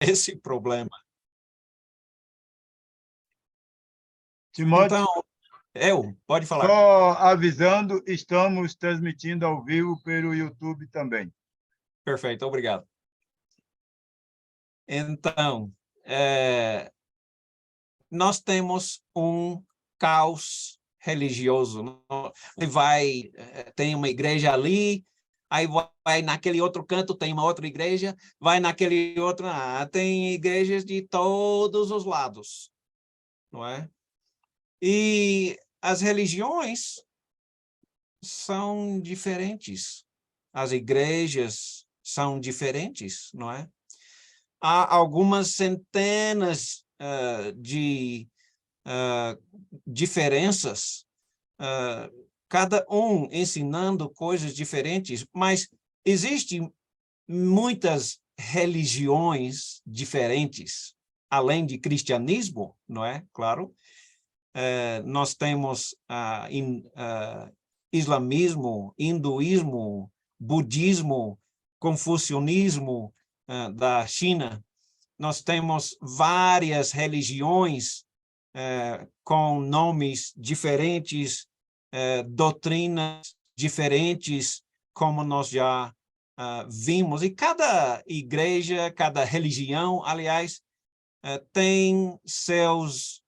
esse problema. Timóteo, Então, pode falar. só avisando, estamos transmitindo ao vivo pelo YouTube também. Perfeito, obrigado. Então, nós temos um caos religioso. Tem uma igreja ali, aí vai naquele outro canto, tem uma outra igreja, vai naquele outro, tem igrejas de todos os lados, não é? E as religiões são diferentes, as igrejas são diferentes, não é? Há algumas centenas de diferenças, cada um ensinando coisas diferentes, mas existem muitas religiões diferentes, além de cristianismo, não é? Claro. Nós temos islamismo, hinduísmo, budismo, confucionismo da China. Nós temos várias religiões com nomes diferentes, doutrinas diferentes, como nós já vimos. E cada igreja, cada religião, aliás, tem seus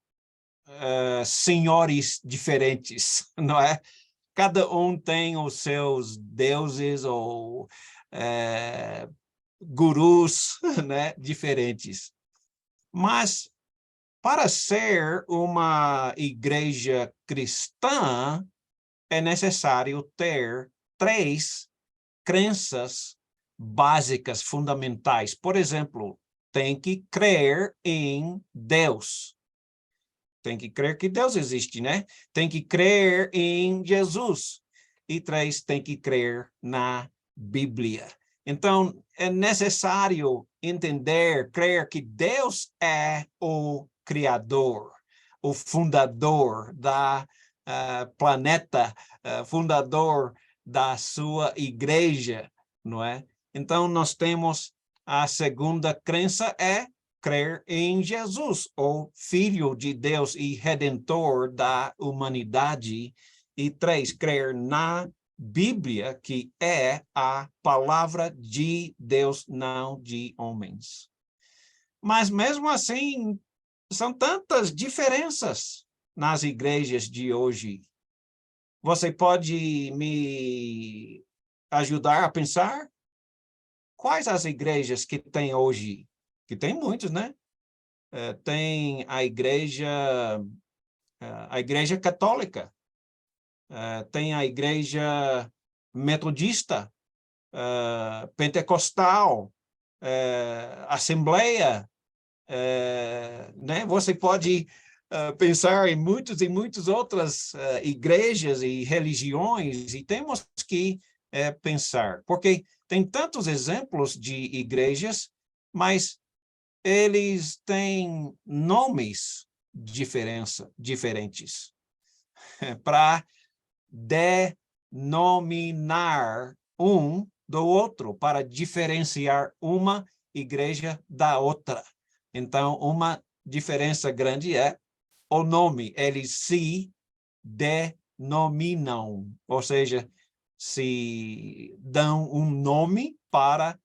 senhores diferentes, não é? Cada um tem os seus deuses ou gurus, né, diferentes. Mas para ser uma igreja cristã, é necessário ter 3 crenças básicas, fundamentais. Por exemplo, tem que crer em Deus. Tem que crer que Deus existe, né? Tem que crer em Jesus. E 3, tem que crer na Bíblia. Então, é necessário entender, crer que Deus é o Criador, o fundador da planeta, fundador da sua igreja, não é? Então, nós temos a segunda crença crer em Jesus, o Filho de Deus e Redentor da humanidade. E 3, crer na Bíblia, que é a palavra de Deus, não de homens. Mas, mesmo assim, são tantas diferenças nas igrejas de hoje. Você pode me ajudar a pensar? Quais as igrejas que tem hoje? Que tem muitos, né? Tem a igreja católica, tem a igreja metodista, pentecostal, assembleia, né? Você pode pensar em muitas e muitas outras igrejas e religiões, e temos que pensar, porque tem tantos exemplos de igrejas, mas eles têm nomes diferentes para denominar um do outro, para diferenciar uma igreja da outra. Então, uma diferença grande é o nome. Eles se denominam, ou seja, se dão um nome para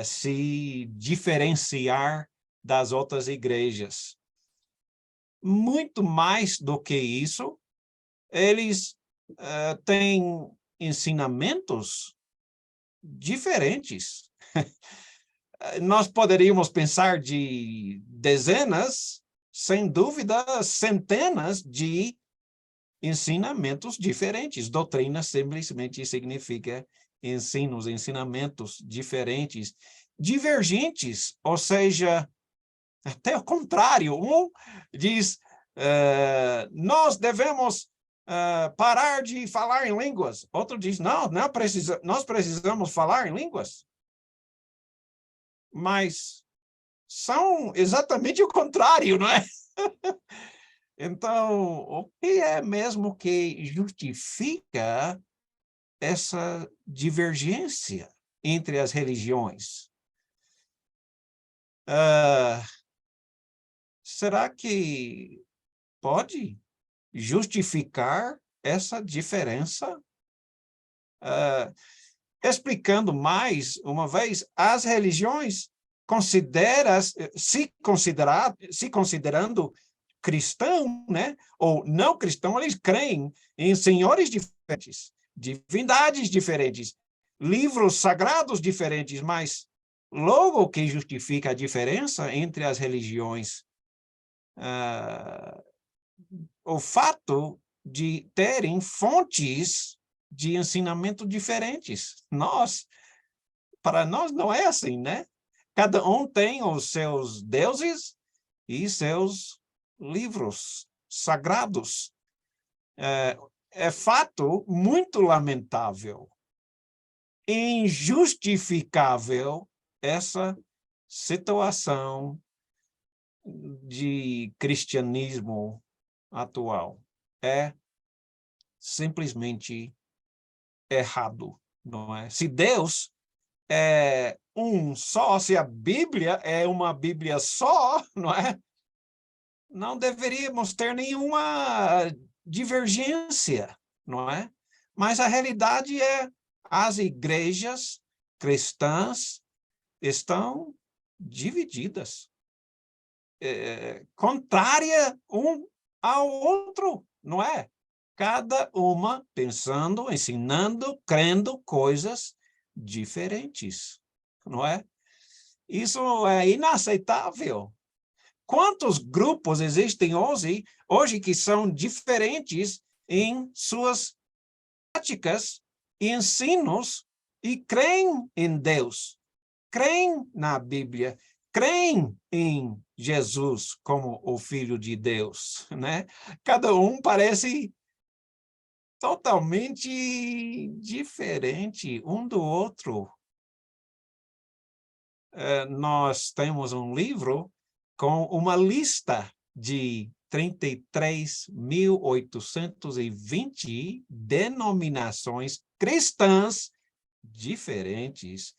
se diferenciar das outras igrejas. Muito mais do que isso, eles têm ensinamentos diferentes. Nós poderíamos pensar de dezenas, sem dúvida, centenas de ensinamentos diferentes. Doutrina simplesmente significa ensinos, ensinamentos diferentes, divergentes, ou seja, até o contrário. Um diz, nós devemos parar de falar em línguas. Outro diz, nós precisamos falar em línguas. Mas são exatamente o contrário, não é? Então, o que é mesmo que justifica essa divergência entre as religiões? será que pode justificar essa diferença? Explicando mais uma vez, as religiões se considerando cristão, né, ou não cristão, eles creem em senhores diferentes, divindades diferentes, livros sagrados diferentes, mas logo que justifica a diferença entre as religiões, o fato de terem fontes de ensinamento diferentes. Para nós não é assim, né? Cada um tem os seus deuses e seus livros sagrados. É fato muito lamentável, injustificável essa situação de cristianismo atual. É simplesmente errado, não é? Se Deus é um só, se a Bíblia é uma Bíblia só, não é? Não deveríamos ter nenhuma divergência, não é? Mas a realidade é as igrejas cristãs estão divididas, contrária um ao outro, não é? Cada uma pensando, ensinando, crendo coisas diferentes, não é? Isso é inaceitável. Quantos grupos existem hoje que são diferentes em suas práticas e ensinos e creem em Deus, creem na Bíblia, creem em Jesus como o Filho de Deus, né? Cada um parece totalmente diferente um do outro. Nós temos um livro com uma lista de 33.820 denominações cristãs diferentes.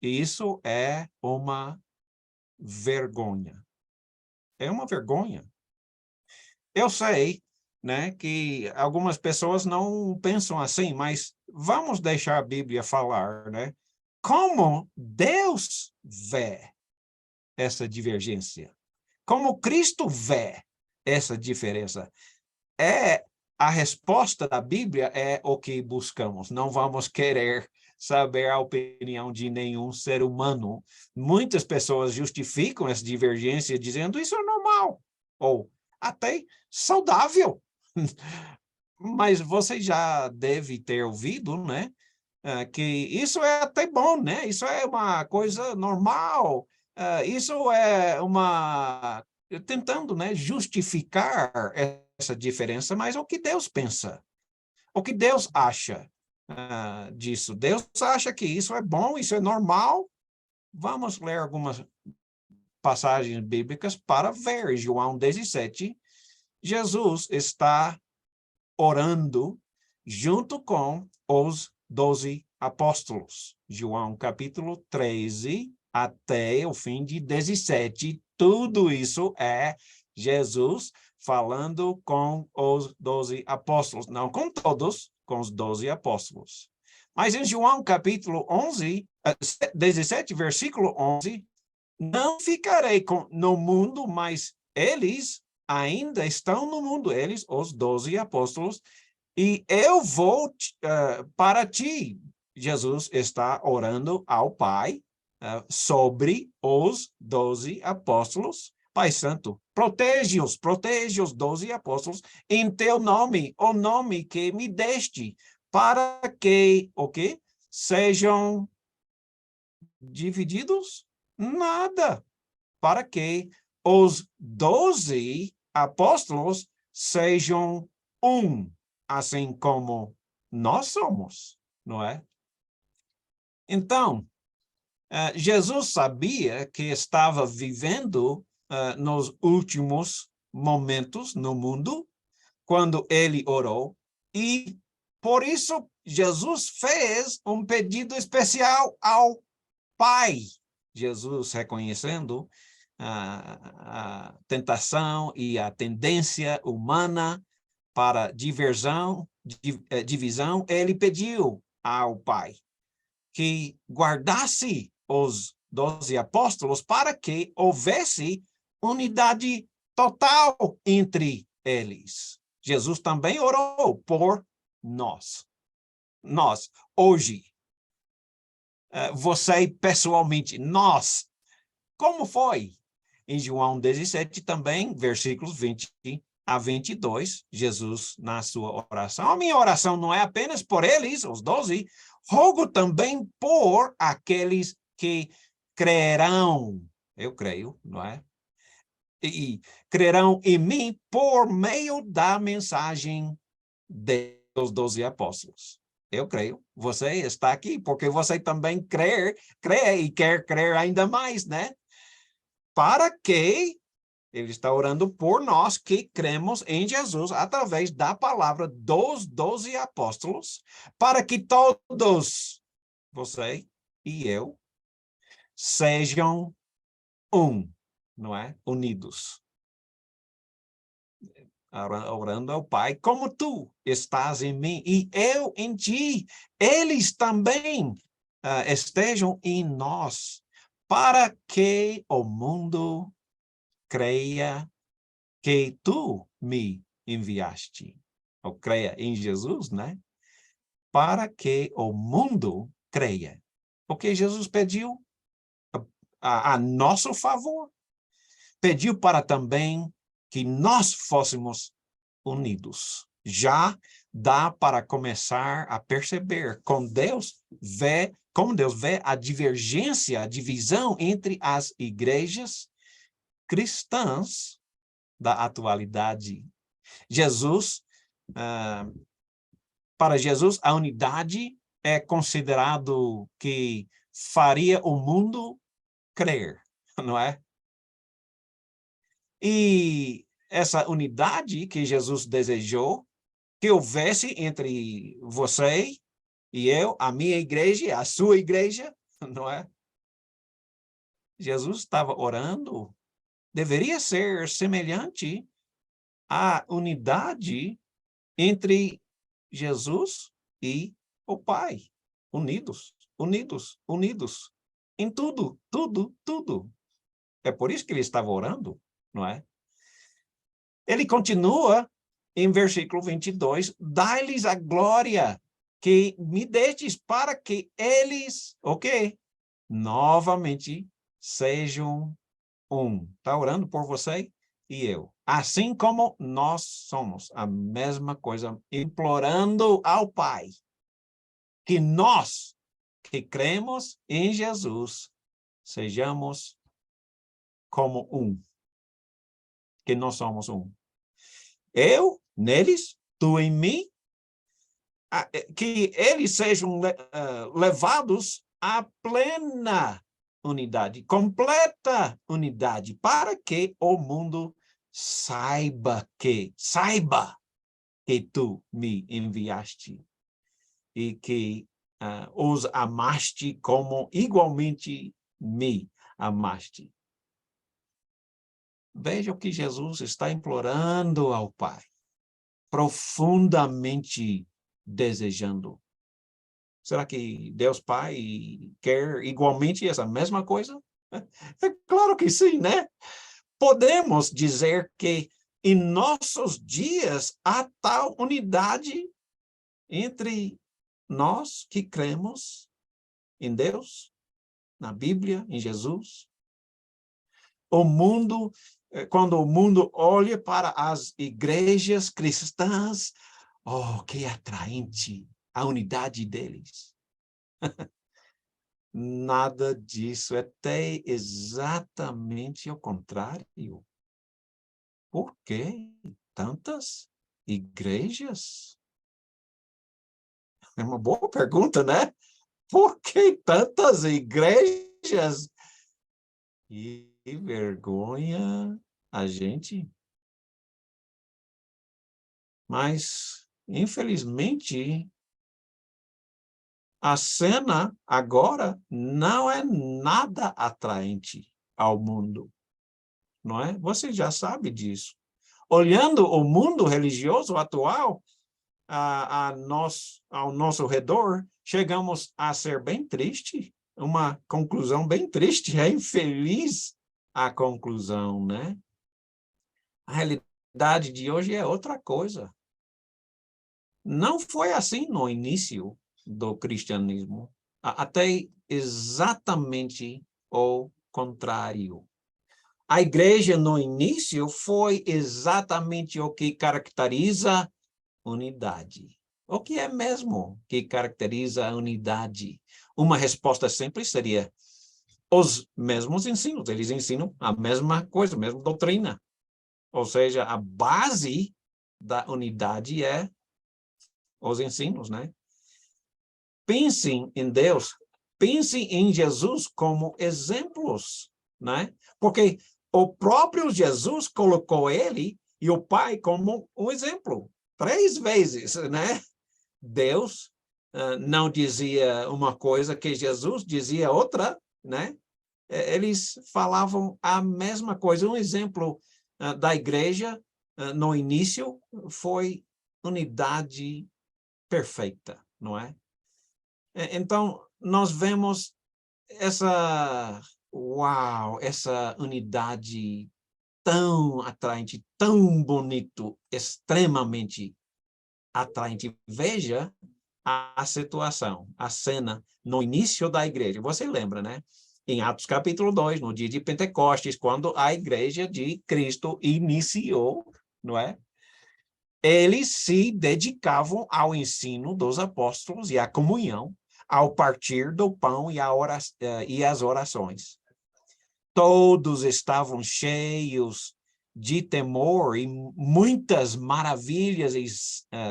Isso é uma vergonha. É uma vergonha. Eu sei, né, que algumas pessoas não pensam assim, mas vamos deixar a Bíblia falar, né? Como Deus vê essa divergência? Como Cristo vê essa diferença? A resposta da Bíblia é o que buscamos. Não vamos querer saber a opinião de nenhum ser humano. Muitas pessoas justificam essa divergência dizendo isso é normal, ou até saudável. Mas você já deve ter ouvido, né, que isso é até bom, né? Isso é uma coisa normal. Isso é uma tentando, né, justificar essa diferença, mas o que Deus pensa, o que Deus acha disso? Deus acha que isso é bom, isso é normal. Vamos ler algumas passagens bíblicas para ver. João 17, Jesus está orando junto com os 12 apóstolos. João capítulo 13 até o fim de 17. Tudo isso é Jesus falando com os 12 apóstolos. Não com todos, com os 12 apóstolos. Mas em João capítulo 17, versículo 11, não ficarei no mundo, mas eles ainda estão no mundo, eles, os 12 apóstolos, e eu vou para ti. Jesus está orando ao Pai sobre os 12 apóstolos. Pai Santo, protege os 12 apóstolos em teu nome, o nome que me deste, para que, o quê? Sejam divididos? Nada. Para que os 12 apóstolos sejam um, assim como nós somos, não é? Então, Jesus sabia que estava vivendo nos últimos momentos no mundo, quando ele orou, e por isso Jesus fez um pedido especial ao Pai. Jesus reconhecendo a tentação e a tendência humana para divisão, ele pediu ao Pai que guardasse os 12 apóstolos para que houvesse unidade total entre eles. Jesus também orou por nós. Nós, hoje, você pessoalmente, nós, como foi? Em João 17 também, versículos 20 a 22, Jesus, na sua oração. A minha oração não é apenas por eles, os 12, rogo também por aqueles que crerão, eu creio, não é? E crerão em mim por meio da mensagem dos 12 apóstolos. Eu creio, você está aqui porque você também crê e quer crer ainda mais, né? Para que ele está orando por nós que cremos em Jesus através da palavra dos 12 apóstolos, para que todos, você e eu, sejam não é? Unidos. Orando ao Pai, como tu estás em mim e eu em ti, eles também estejam em nós, para que o mundo creia que tu me enviaste, ou creia em Jesus, né? Para que o mundo creia. Porque Jesus pediu a nosso favor, pediu para também que nós fôssemos unidos. Já dá para começar a perceber como Deus vê a divergência, a divisão entre as igrejas cristãs da atualidade. Para Jesus, a unidade é considerado que faria o mundo crer, não é? E essa unidade que Jesus desejou, que houvesse entre você e eu, a minha igreja, a sua igreja, não é? Jesus estava orando, deveria ser semelhante à unidade entre Jesus e o Pai. Unidos, unidos, unidos. Em tudo, tudo, tudo. É por isso que ele estava orando, não é? Ele continua em versículo 22, dá-lhes a glória que me destes para que eles, o quê? Novamente sejam Está orando por você e eu. Assim como nós somos, a mesma coisa, implorando ao Pai que nós, que cremos em Jesus, sejamos como que nós somos Eu, neles, tu em mim, que eles sejam levados à plena unidade, completa unidade, para que o mundo saiba que tu me enviaste e que os amaste como igualmente me amaste. Veja o que Jesus está implorando ao Pai, profundamente desejando. Será que Deus Pai quer igualmente essa mesma coisa? É claro que sim, né? Podemos dizer que em nossos dias há tal unidade entre nós que cremos em Deus, na Bíblia, em Jesus. Quando o mundo olha para as igrejas cristãs, oh, que atraente a unidade deles. Nada disso, é até exatamente o contrário. Por que tantas igrejas? É uma boa pergunta, né? Por que tantas igrejas? Que vergonha a gente. Mas, infelizmente, A cena agora não é nada atraente ao mundo, não é? Você já sabe disso. Olhando o mundo religioso atual ao nosso redor, chegamos a ser bem triste, uma conclusão bem triste, é infeliz a conclusão, né? A realidade de hoje é outra coisa. Não foi assim no início do cristianismo, até exatamente o contrário. A igreja, no início, foi exatamente o que caracteriza unidade. O que é mesmo que caracteriza a unidade? Uma resposta simples seria os mesmos ensinos. Eles ensinam a mesma coisa, a mesma doutrina. Ou seja, a base da unidade é os ensinos, né? Pensem em Deus, pensem em Jesus como exemplos, né? Porque o próprio Jesus colocou ele e o Pai como um exemplo. 3 vezes, né? Deus não dizia uma coisa que Jesus dizia outra, né? Eles falavam a mesma coisa. Um exemplo da igreja no início foi unidade perfeita, não é? Então, nós vemos essa unidade tão atraente, tão bonito, extremamente atraente. Veja a situação, a cena no início da igreja. Você lembra, né? Em Atos capítulo 2, no dia de Pentecostes, quando a igreja de Cristo iniciou, não é? Eles se dedicavam ao ensino dos apóstolos e à comunhão, ao partir do pão e às orações. Todos estavam cheios de temor e muitas maravilhas e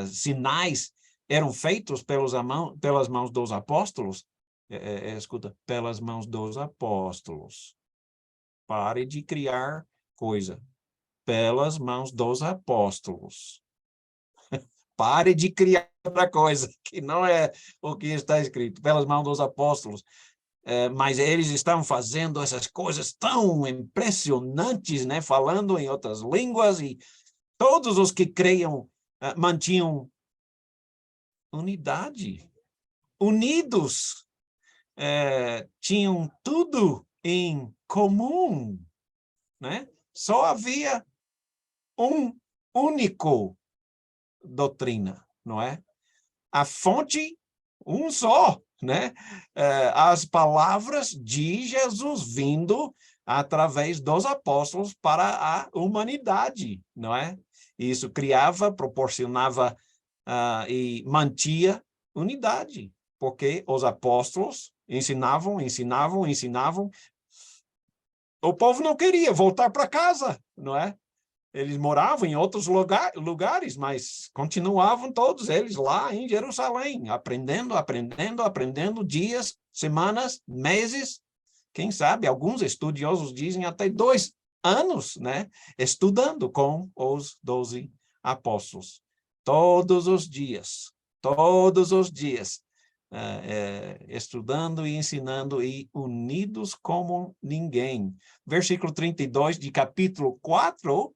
sinais eram feitos pelas mãos dos apóstolos. Escuta, pelas mãos dos apóstolos. Pare de criar coisa. Pelas mãos dos apóstolos. Pare de criar outra coisa, que não é o que está escrito. Pelas mãos dos apóstolos. Mas eles estavam fazendo essas coisas tão impressionantes, né? Falando em outras línguas, e todos os que creiam mantinham unidade, unidos, tinham tudo em comum, né? Só havia um único doutrina, não é? A fonte, um só, né? As palavras de Jesus vindo através dos apóstolos para a humanidade, não é? Isso criava, proporcionava e mantinha unidade, porque os apóstolos ensinavam. O povo não queria voltar para casa, não é? Eles moravam em outros lugares, mas continuavam todos eles lá em Jerusalém, aprendendo, dias, semanas, meses, quem sabe, alguns estudiosos dizem até 2 anos, né? Estudando com os 12 apóstolos. Todos os dias, estudando e ensinando e unidos como ninguém. Versículo 32 de capítulo 4,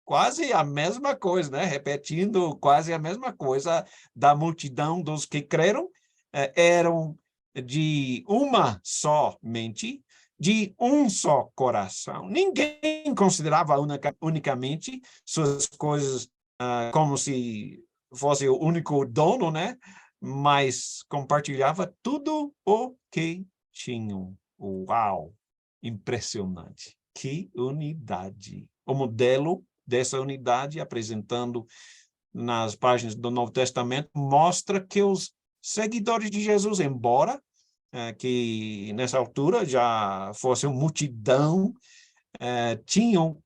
quase a mesma coisa, né? Repetindo quase a mesma coisa da multidão dos que creram, eram de uma só mente, de um só coração. Ninguém considerava unicamente suas coisas como se fosse o único dono, né? Mas compartilhava tudo o que tinham. Uau! Impressionante. Que unidade. O modelo dessa unidade, apresentando nas páginas do Novo Testamento, mostra que os seguidores de Jesus, embora que nessa altura já fosse uma multidão, tinham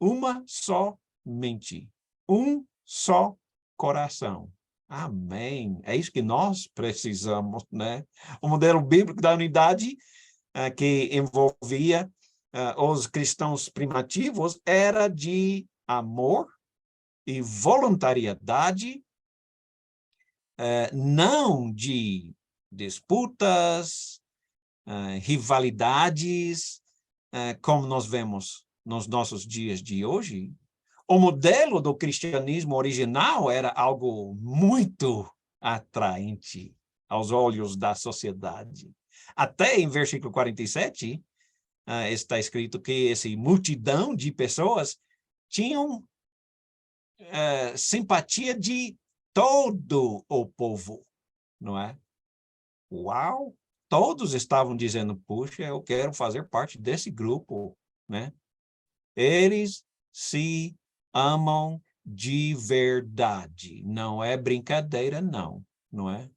uma só mente, um só coração. Amém. É isso que nós precisamos, né? O modelo bíblico da unidade que envolvia os cristãos primitivos era de amor e voluntariedade, não de disputas, rivalidades, como nós vemos nos nossos dias de hoje. O modelo do cristianismo original era algo muito atraente aos olhos da sociedade. Até em versículo 47, está escrito que essa multidão de pessoas tinham simpatia de todo o povo, não é? Uau! Todos estavam dizendo, puxa, eu quero fazer parte desse grupo, né? Eles se amam de verdade. Não é brincadeira, não, não é?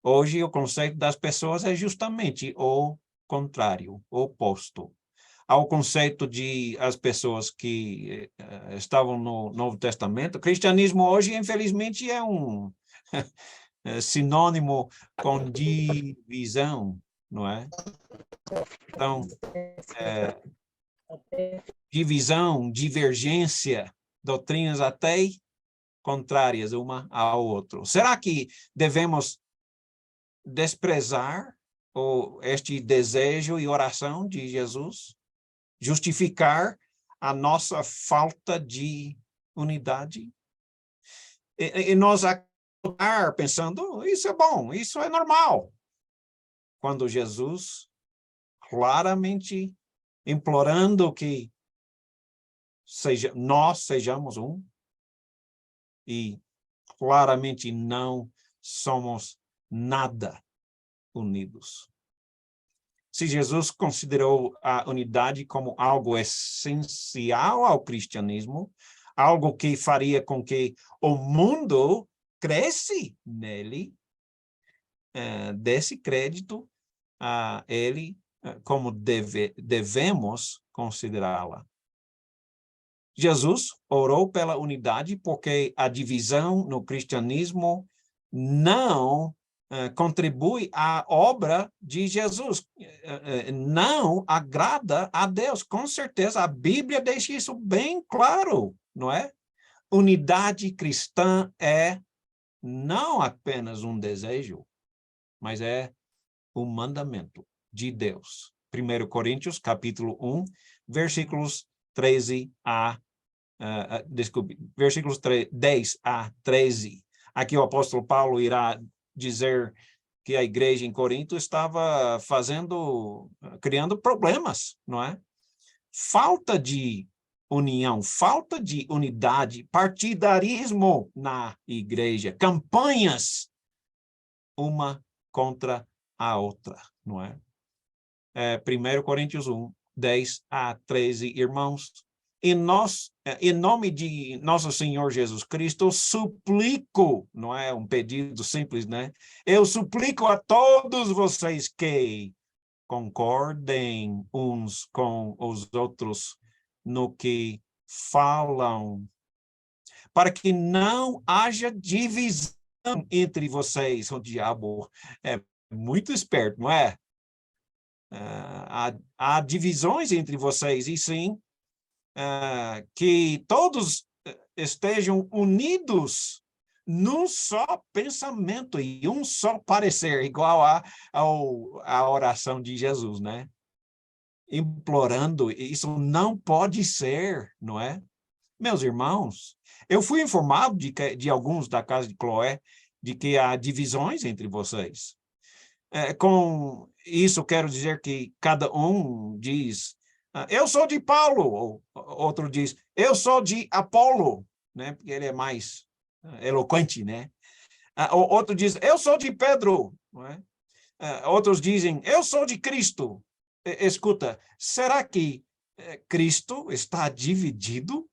Hoje, o conceito das pessoas é justamente o contrário, o oposto. Ao conceito de as pessoas que estavam no Novo Testamento, o cristianismo hoje, infelizmente, é um sinônimo com divisão, não é? Então, divisão, divergência, doutrinas até contrárias uma ao outro. Será que devemos desprezar este desejo e oração de Jesus? Justificar a nossa falta de unidade? E nós acordar pensando, isso é bom, isso é normal. Quando Jesus claramente implorando que nós sejamos um, e claramente não somos nada unidos. Se Jesus considerou a unidade como algo essencial ao cristianismo, algo que faria com que o mundo cresce nele, desse crédito a ele como devemos considerá-la. Jesus orou pela unidade porque a divisão no cristianismo não contribui à obra de Jesus, não agrada a Deus. Com certeza, a Bíblia deixa isso bem claro, não é? Unidade cristã é não apenas um desejo, mas é um mandamento de Deus. 1 Coríntios, capítulo 1, versículos 13 a versículos 10 a 13. Aqui o apóstolo Paulo irá dizer que a igreja em Corinto estava criando problemas, não é? Falta de união, falta de unidade, partidarismo na igreja, campanhas uma contra a outra, não é? 1 Coríntios 1, 10 a 13, irmãos, em nome de nosso Senhor Jesus Cristo, suplico, não é um pedido simples, né? Eu suplico a todos vocês que concordem uns com os outros no que falam, para que não haja divisão entre vocês. O diabo é muito esperto, não é? Há divisões entre vocês, e sim, que todos estejam unidos num só pensamento e um só parecer, igual à oração de Jesus, né? Implorando, isso não pode ser, não é? Meus irmãos, eu fui informado de alguns da casa de Cloé de que há divisões entre vocês. Com isso, quero dizer que cada um diz, eu sou de Paulo, ou outro diz, eu sou de Apolo, né? Porque ele é mais eloquente, né? Outro diz, eu sou de Pedro, não é? Outros dizem, eu sou de Cristo. Escuta, será que Cristo está dividido?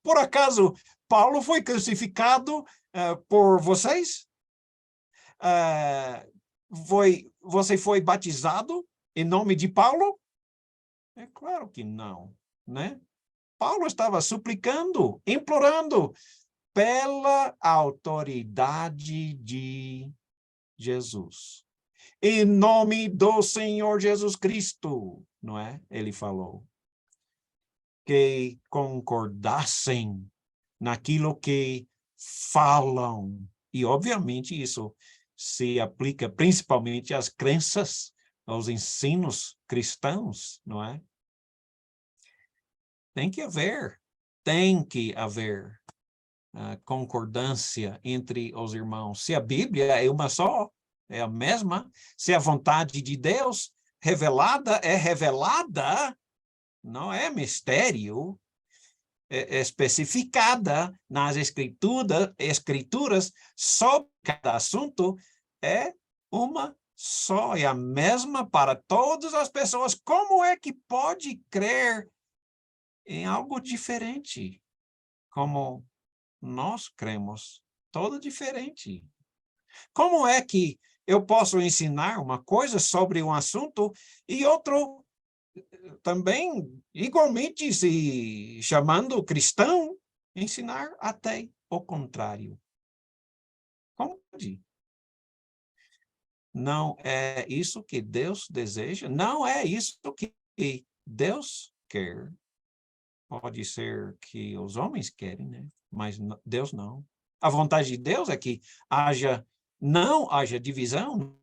Por acaso, Paulo foi crucificado por vocês? Você foi batizado em nome de Paulo? É claro que não, né? Paulo estava suplicando, implorando pela autoridade de Jesus. Em nome do Senhor Jesus Cristo, não é? Ele falou. Que concordassem naquilo que falam. E, obviamente, isso se aplica principalmente às crenças, aos ensinos cristãos, não é? Tem que haver concordância entre os irmãos. Se a Bíblia é uma só, é a mesma, se a vontade de Deus revelada é revelada, não é mistério, é especificada nas escrituras sobre cada assunto, é uma só, é a mesma para todas as pessoas. Como é que pode crer em algo diferente? Como nós cremos, todo diferente. Como é que eu posso ensinar uma coisa sobre um assunto e outro também, igualmente, se chamando cristão, ensinar até o contrário? Como pode? Não é isso que Deus deseja? Não é isso que Deus quer. Pode ser que os homens querem, né? Mas Deus não. A vontade de Deus é que não haja divisão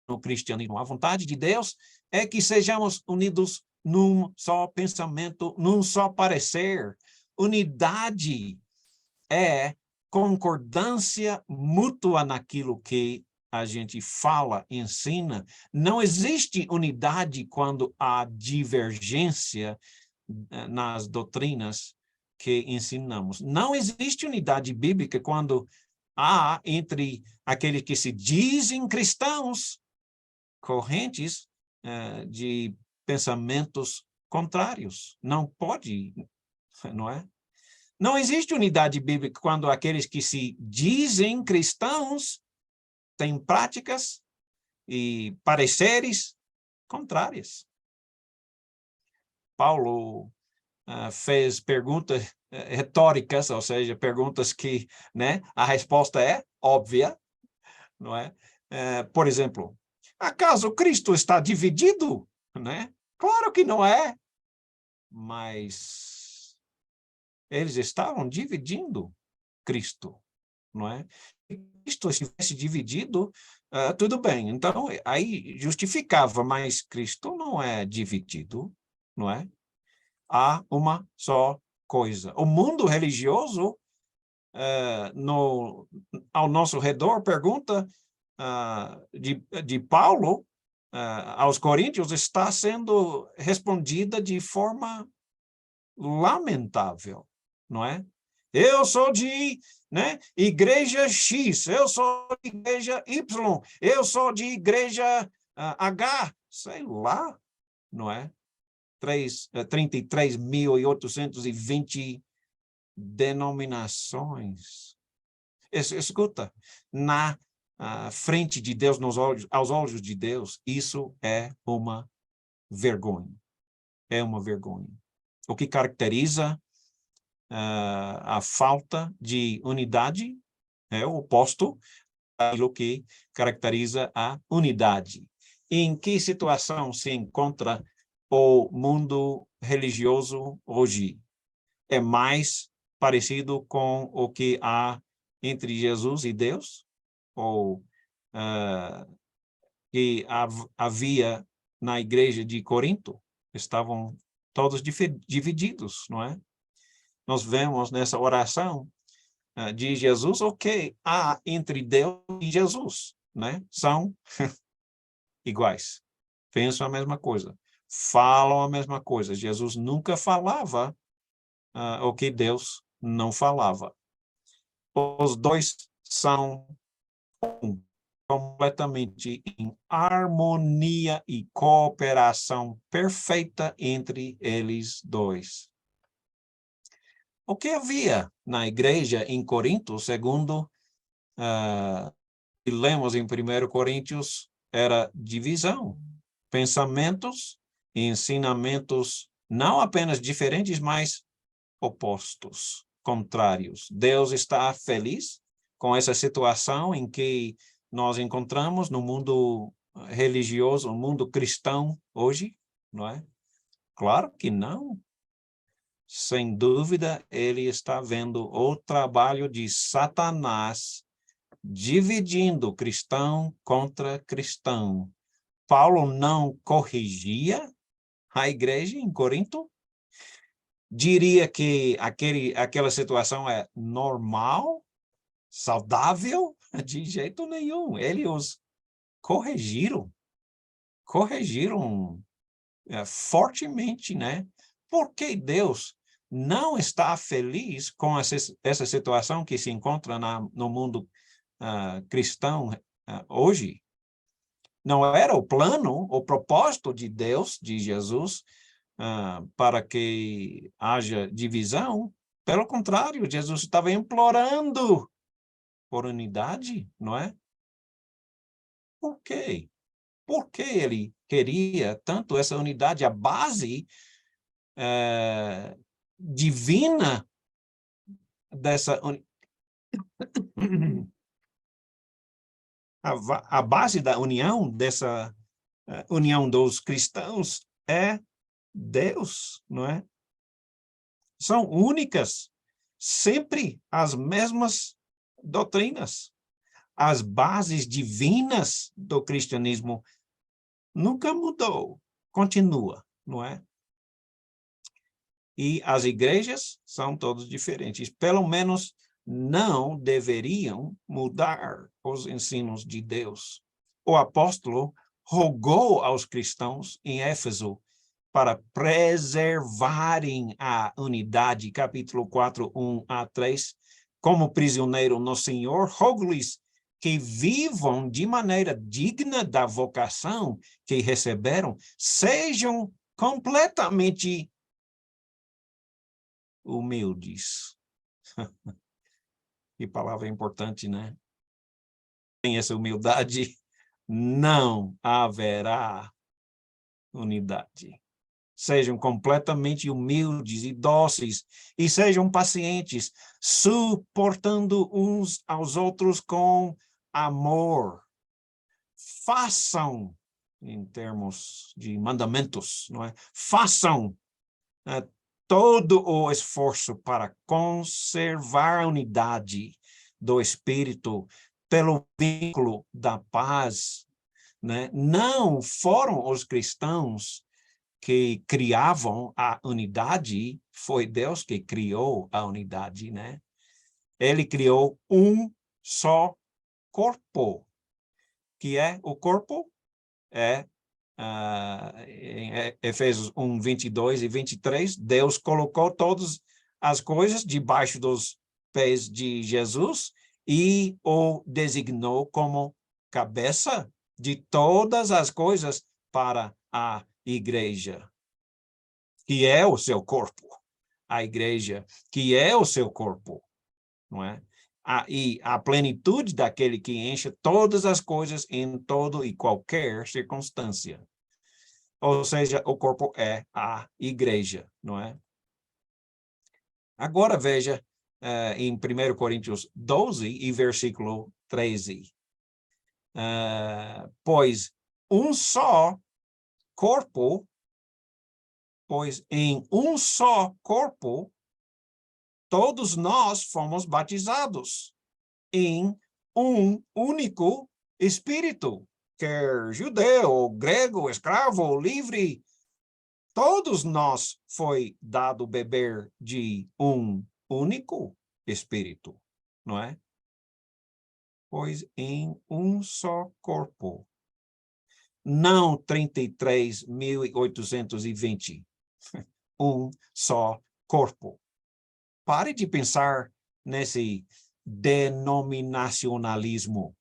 no cristianismo. A vontade de Deus é que sejamos unidos num só pensamento, num só parecer. Unidade é concordância mútua naquilo que a gente fala, ensina. Não existe unidade quando há divergência nas doutrinas que ensinamos. Não existe unidade bíblica quando há entre aqueles que se dizem cristãos correntes de pensamentos contrários. Não pode, não é? Não existe unidade bíblica quando aqueles que se dizem cristãos têm práticas e pareceres contrárias. Paulo fez perguntas retóricas, ou seja, perguntas que, né, a resposta é óbvia, não é? Por exemplo, acaso Cristo está dividido? Né? Claro que não é, mas eles estavam dividindo Cristo, não é? Se Cristo estivesse dividido, tudo bem, então aí justificava, mas Cristo não é dividido, não é? Há uma só coisa. O mundo religioso ao nosso redor pergunta de Paulo aos Coríntios está sendo respondida de forma lamentável, não é? Eu sou de, né, igreja X, eu sou de igreja Y, eu sou de igreja H, sei lá, não é? 33.820 denominações. Escuta, na frente de Deus, aos olhos de Deus, isso é uma vergonha. É uma vergonha. O que caracteriza a falta de unidade é o oposto daquilo que caracteriza a unidade. Em que situação se encontra o mundo religioso hoje? É mais parecido com o que há entre Jesus e Deus? Ou que havia na igreja de Corinto? Estavam todos divididos, não é? Nós vemos nessa oração de Jesus o que há entre Deus e Jesus, né? São iguais. Pensam a mesma coisa. Falam a mesma coisa. Jesus nunca falava o que Deus não falava. Os dois são completamente em harmonia e cooperação perfeita entre eles dois. O que havia na igreja em Corinto, segundo lemos em 1 Coríntios, era divisão, pensamentos e ensinamentos não apenas diferentes, mas opostos, contrários. Deus está feliz com essa situação em que nós encontramos no mundo religioso, no mundo cristão hoje, não é? Claro que não. Sem dúvida, ele está vendo o trabalho de Satanás dividindo cristão contra cristão. Paulo não corrigia a igreja em Corinto? Diria que aquela situação é normal, saudável? De jeito nenhum. Ele os corrigiram fortemente, né? Porque Deus não está feliz com essa situação que se encontra no mundo cristão hoje. Não era o plano, o propósito de Deus, de Jesus, para que haja divisão. Pelo contrário, Jesus estava implorando por unidade, não é? Por quê? Por que ele queria tanto essa unidade? A base divina dessa a base da união, dessa união dos cristãos é Deus, não é? São únicas, sempre as mesmas doutrinas. As bases divinas do cristianismo nunca mudou, continua, não é? E as igrejas são todas diferentes. Pelo menos não deveriam mudar os ensinos de Deus. O apóstolo rogou aos cristãos em Éfeso para preservarem a unidade, capítulo 4, 1 a 3, como prisioneiro no Senhor, rogo-lhes que vivam de maneira digna da vocação que receberam, sejam completamente humildes. Que palavra importante, né? Sem essa humildade, não haverá unidade. Sejam completamente humildes e dóceis, e sejam pacientes, suportando uns aos outros com amor. Façam, em termos de mandamentos, não é? Façam todo o esforço para conservar a unidade do Espírito pelo vínculo da paz, né? Não foram os cristãos que criavam a unidade, foi Deus que criou a unidade, né? Ele criou um só corpo, que é o corpo, em Efésios 1, 22 e 23, Deus colocou todas as coisas debaixo dos pés de Jesus e o designou como cabeça de todas as coisas para a igreja, que é o seu corpo. A igreja, que é o seu corpo, não é? E a plenitude daquele que enche todas as coisas em todo e qualquer circunstância. Ou seja, o corpo é a igreja, não é? Agora veja em 1 Coríntios 12 e versículo 13. Pois em um só corpo, todos nós fomos batizados em um único Espírito, quer judeu, grego, escravo, livre, todos nós foi dado beber de um único Espírito, não é? Pois em um só corpo, não 33.820, um só corpo. Pare de pensar nesse denominacionalismo.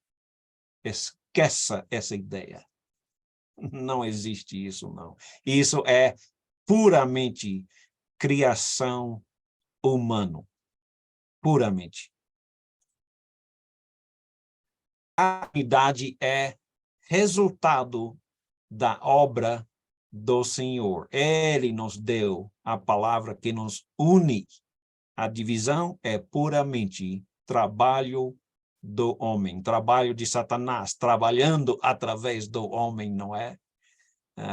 Esqueça essa ideia. Não existe isso, não. Isso é puramente criação humana. Puramente. A unidade é resultado da obra do Senhor. Ele nos deu a palavra que nos une. A divisão é puramente trabalho do homem, trabalho de Satanás, trabalhando através do homem, não é?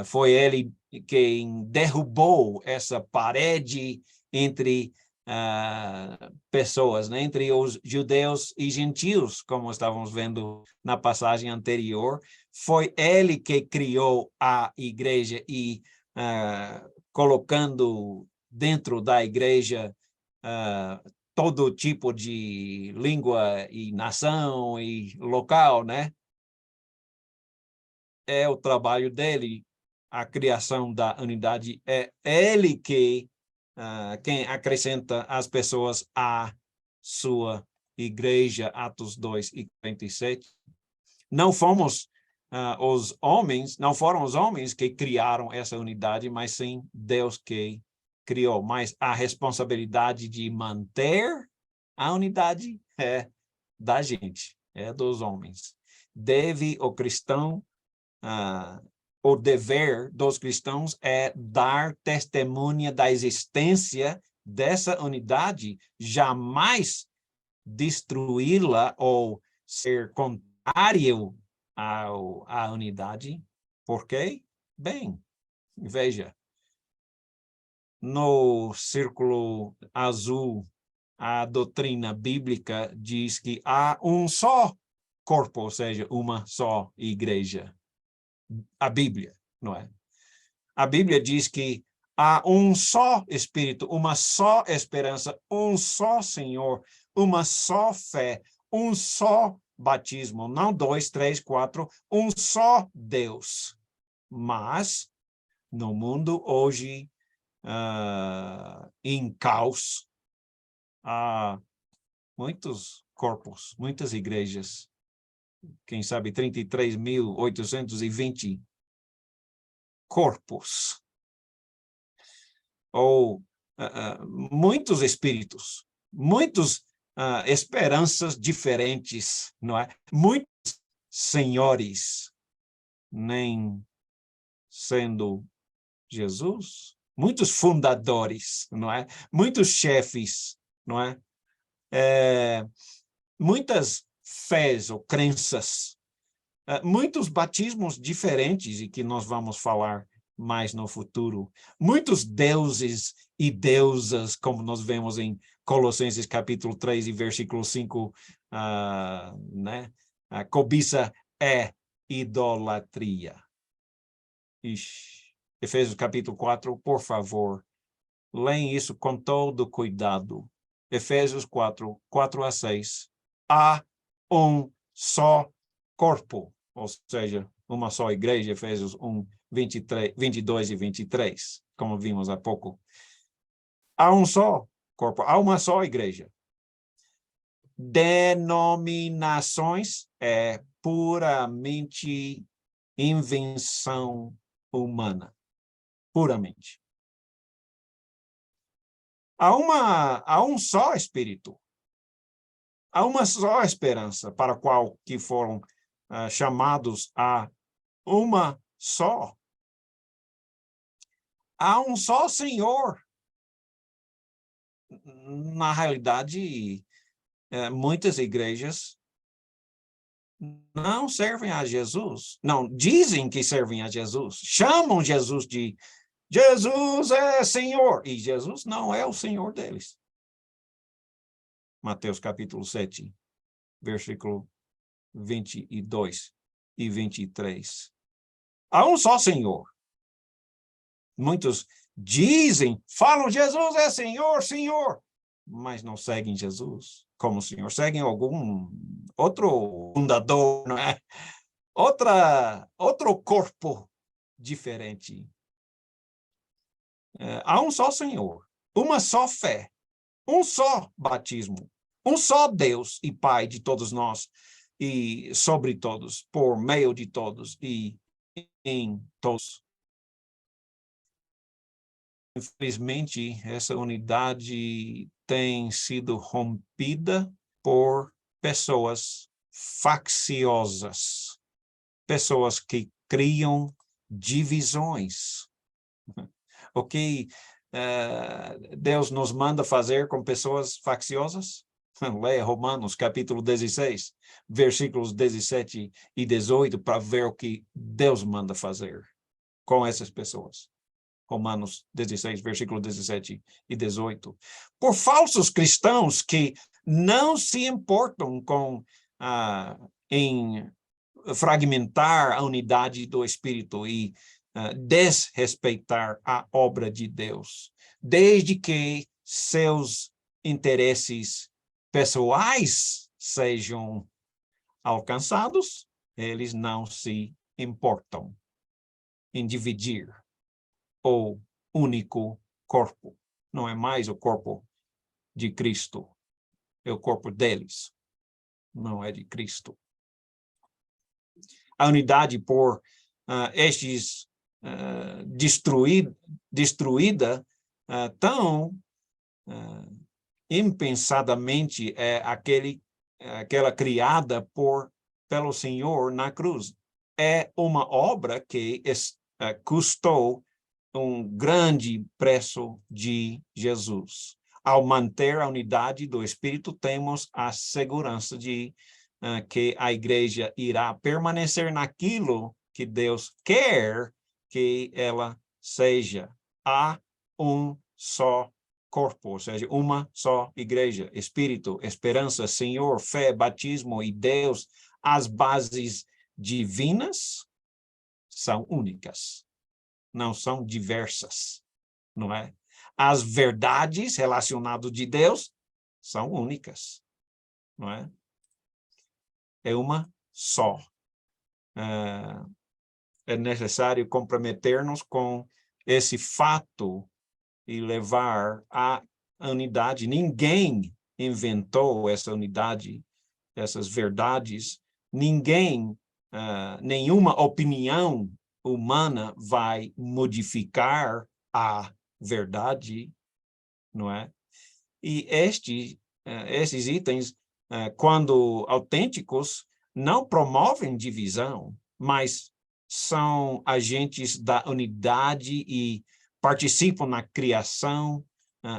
Foi ele quem derrubou essa parede entre pessoas, né? Entre os judeus e gentios, como estávamos vendo na passagem anterior. Foi ele que criou a igreja e colocando dentro da igreja todo tipo de língua e nação e local, né? É o trabalho dele, a criação da unidade. É ele quem acrescenta as pessoas à sua igreja, Atos 2:47. Não fomos os homens, não foram os homens que criaram essa unidade, mas sim Deus que criou. Mas a responsabilidade de manter a unidade é da gente, é dos homens. Deve o cristão, o dever dos cristãos é dar testemunha da existência dessa unidade, jamais destruí-la ou ser contrário à unidade. Por quê? Bem, veja, no círculo azul, a doutrina bíblica diz que há um só corpo, ou seja, uma só igreja. A Bíblia, não é? A Bíblia diz que há um só Espírito, uma só esperança, um só Senhor, uma só fé, um só batismo, não 2, 3, 4, um só Deus. Mas, no mundo hoje, em caos, há muitos corpos, muitas igrejas, quem sabe 33.820 corpos, ou muitos espíritos, muitas esperanças diferentes, não é? Muitos senhores, nem sendo Jesus, muitos fundadores, não é? Muitos chefes, não é? Muitas fés ou crenças, muitos batismos diferentes, e que nós vamos falar mais no futuro, muitos deuses e deusas, como nós vemos em Colossenses capítulo 3 e versículo 5, né? A cobiça é idolatria. Ixi. Efésios capítulo 4, por favor, leem isso com todo cuidado. Efésios 4, 4-6. Há um só corpo, ou seja, uma só igreja, Efésios 1, 22 e 23, como vimos há pouco. Há um só corpo, há uma só igreja. Denominações é puramente invenção humana. Puramente. Há um só Espírito. Há uma só esperança para a qual que foram chamados a uma só. Há um só Senhor. Na realidade, muitas igrejas não servem a Jesus. Não, dizem que servem a Jesus. Chamam Jesus de Jesus é Senhor. E Jesus não é o Senhor deles. Mateus capítulo 7, versículo 22 e 23. Há um só Senhor. Muitos dizem, falam, Jesus é Senhor, Senhor, mas não seguem Jesus como Senhor. Seguem algum outro fundador, não é? Outro corpo diferente. Há um só Senhor, uma só fé, um só batismo, um só Deus e Pai de todos nós, e sobre todos, por meio de todos e em todos. Infelizmente, essa unidade tem sido rompida por pessoas facciosas, pessoas que criam divisões. O que Deus nos manda fazer com pessoas facciosas? Leia Romanos, capítulo 16, versículos 17 e 18, para ver o que Deus manda fazer com essas pessoas. Romanos 16, versículo 17 e 18. Por falsos cristãos que não se importam em fragmentar a unidade do Espírito e desrespeitar a obra de Deus, desde que seus interesses pessoais sejam alcançados, eles não se importam em dividir o único corpo. Não é mais o corpo de Cristo, é o corpo deles, não é de Cristo. A unidade por estes destruída tão impensadamente aquela criada pelo Senhor na cruz. É uma obra que custou um grande preço de Jesus. Ao manter a unidade do Espírito, temos a segurança de que a igreja irá permanecer naquilo que Deus quer que ela seja. Há um só corpo, ou seja, uma só igreja, Espírito, esperança, Senhor, fé, batismo e Deus. As bases divinas são únicas, não são diversas, não é? As verdades relacionadas de Deus são únicas, não é? É uma só. É necessário comprometer-nos com esse fato e levar a unidade. Ninguém inventou essa unidade, essas verdades. Nenhuma opinião humana vai modificar a verdade, não é? E esses itens, quando autênticos, não promovem divisão, mas são agentes da unidade e participam na criação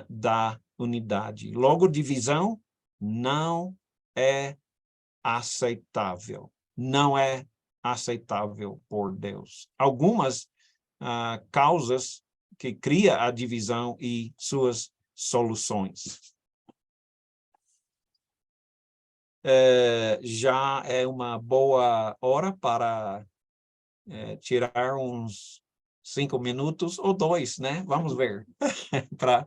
da unidade. Logo, divisão não é aceitável. Não é aceitável por Deus. Algumas causas que criam a divisão e suas soluções. Já é uma boa hora para tirar uns 5 minutos ou 2, né? Vamos ver, para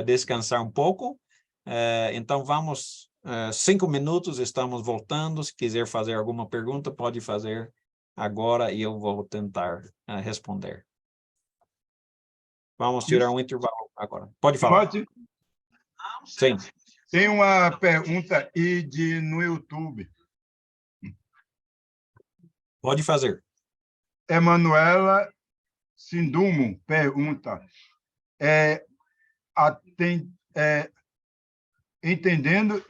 descansar um pouco. Então, vamos, 5 minutos, estamos voltando. Se quiser fazer alguma pergunta, pode fazer agora e eu vou tentar responder. Vamos tirar um intervalo agora. Pode falar. Timóteo, Sim. tem uma pergunta aí no YouTube. Pode fazer. Emanuela Sindumo pergunta, entendendo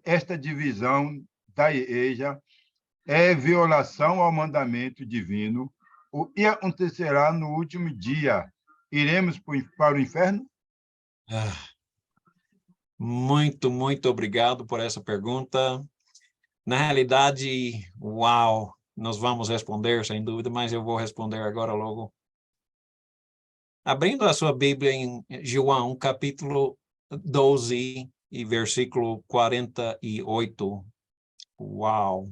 esta divisão da igreja é violação ao mandamento divino, o que acontecerá no último dia? Iremos para o inferno? Muito, muito obrigado por essa pergunta. Na realidade, uau, nós vamos responder, sem dúvida, mas eu vou responder agora logo. Abrindo a sua Bíblia em João, capítulo 12 e versículo 48. Uau!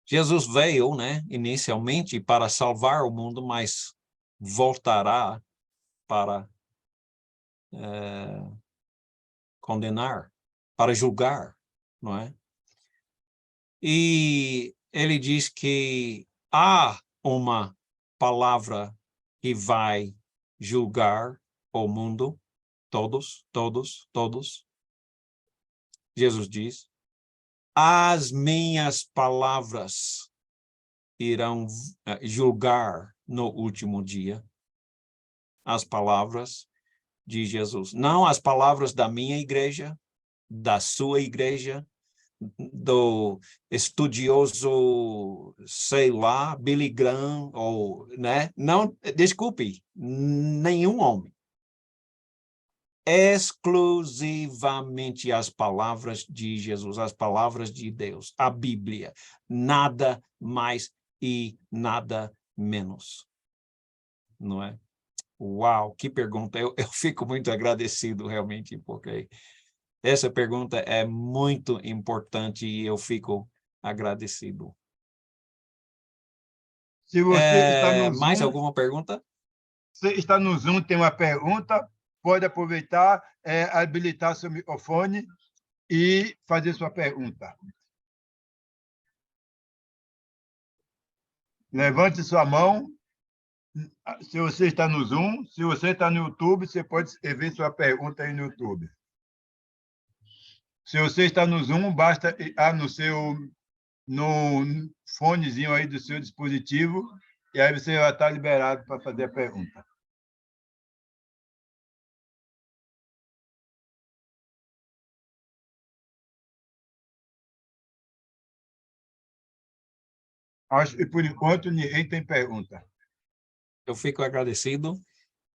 Jesus veio, né, inicialmente para salvar o mundo, mas voltará para condenar, para julgar, não é? E ele diz que há uma palavra que vai julgar o mundo, todos. Jesus diz, as minhas palavras irão julgar no último dia. As palavras de Jesus. Não as palavras da minha igreja, da sua igreja, do estudioso, sei lá, Billy Graham, ou, né? Não, desculpe, nenhum homem. Exclusivamente as palavras de Jesus, as palavras de Deus, a Bíblia, nada mais e nada menos. não é? Uau, que pergunta! Eu fico muito agradecido realmente, porque essa pergunta é muito importante e eu fico agradecido. Se você está no Mais Zoom, alguma pergunta? você está no Zoom, tem uma pergunta, pode aproveitar, habilitar seu microfone e fazer sua pergunta. Levante sua mão. Se você está no Zoom, se você está no YouTube, você pode escrever sua pergunta aí no YouTube. Se você está no Zoom, basta ir no fonezinho aí do seu dispositivo e aí você vai estar liberado para fazer a pergunta. Acho que, por enquanto, ninguém tem pergunta. Eu fico agradecido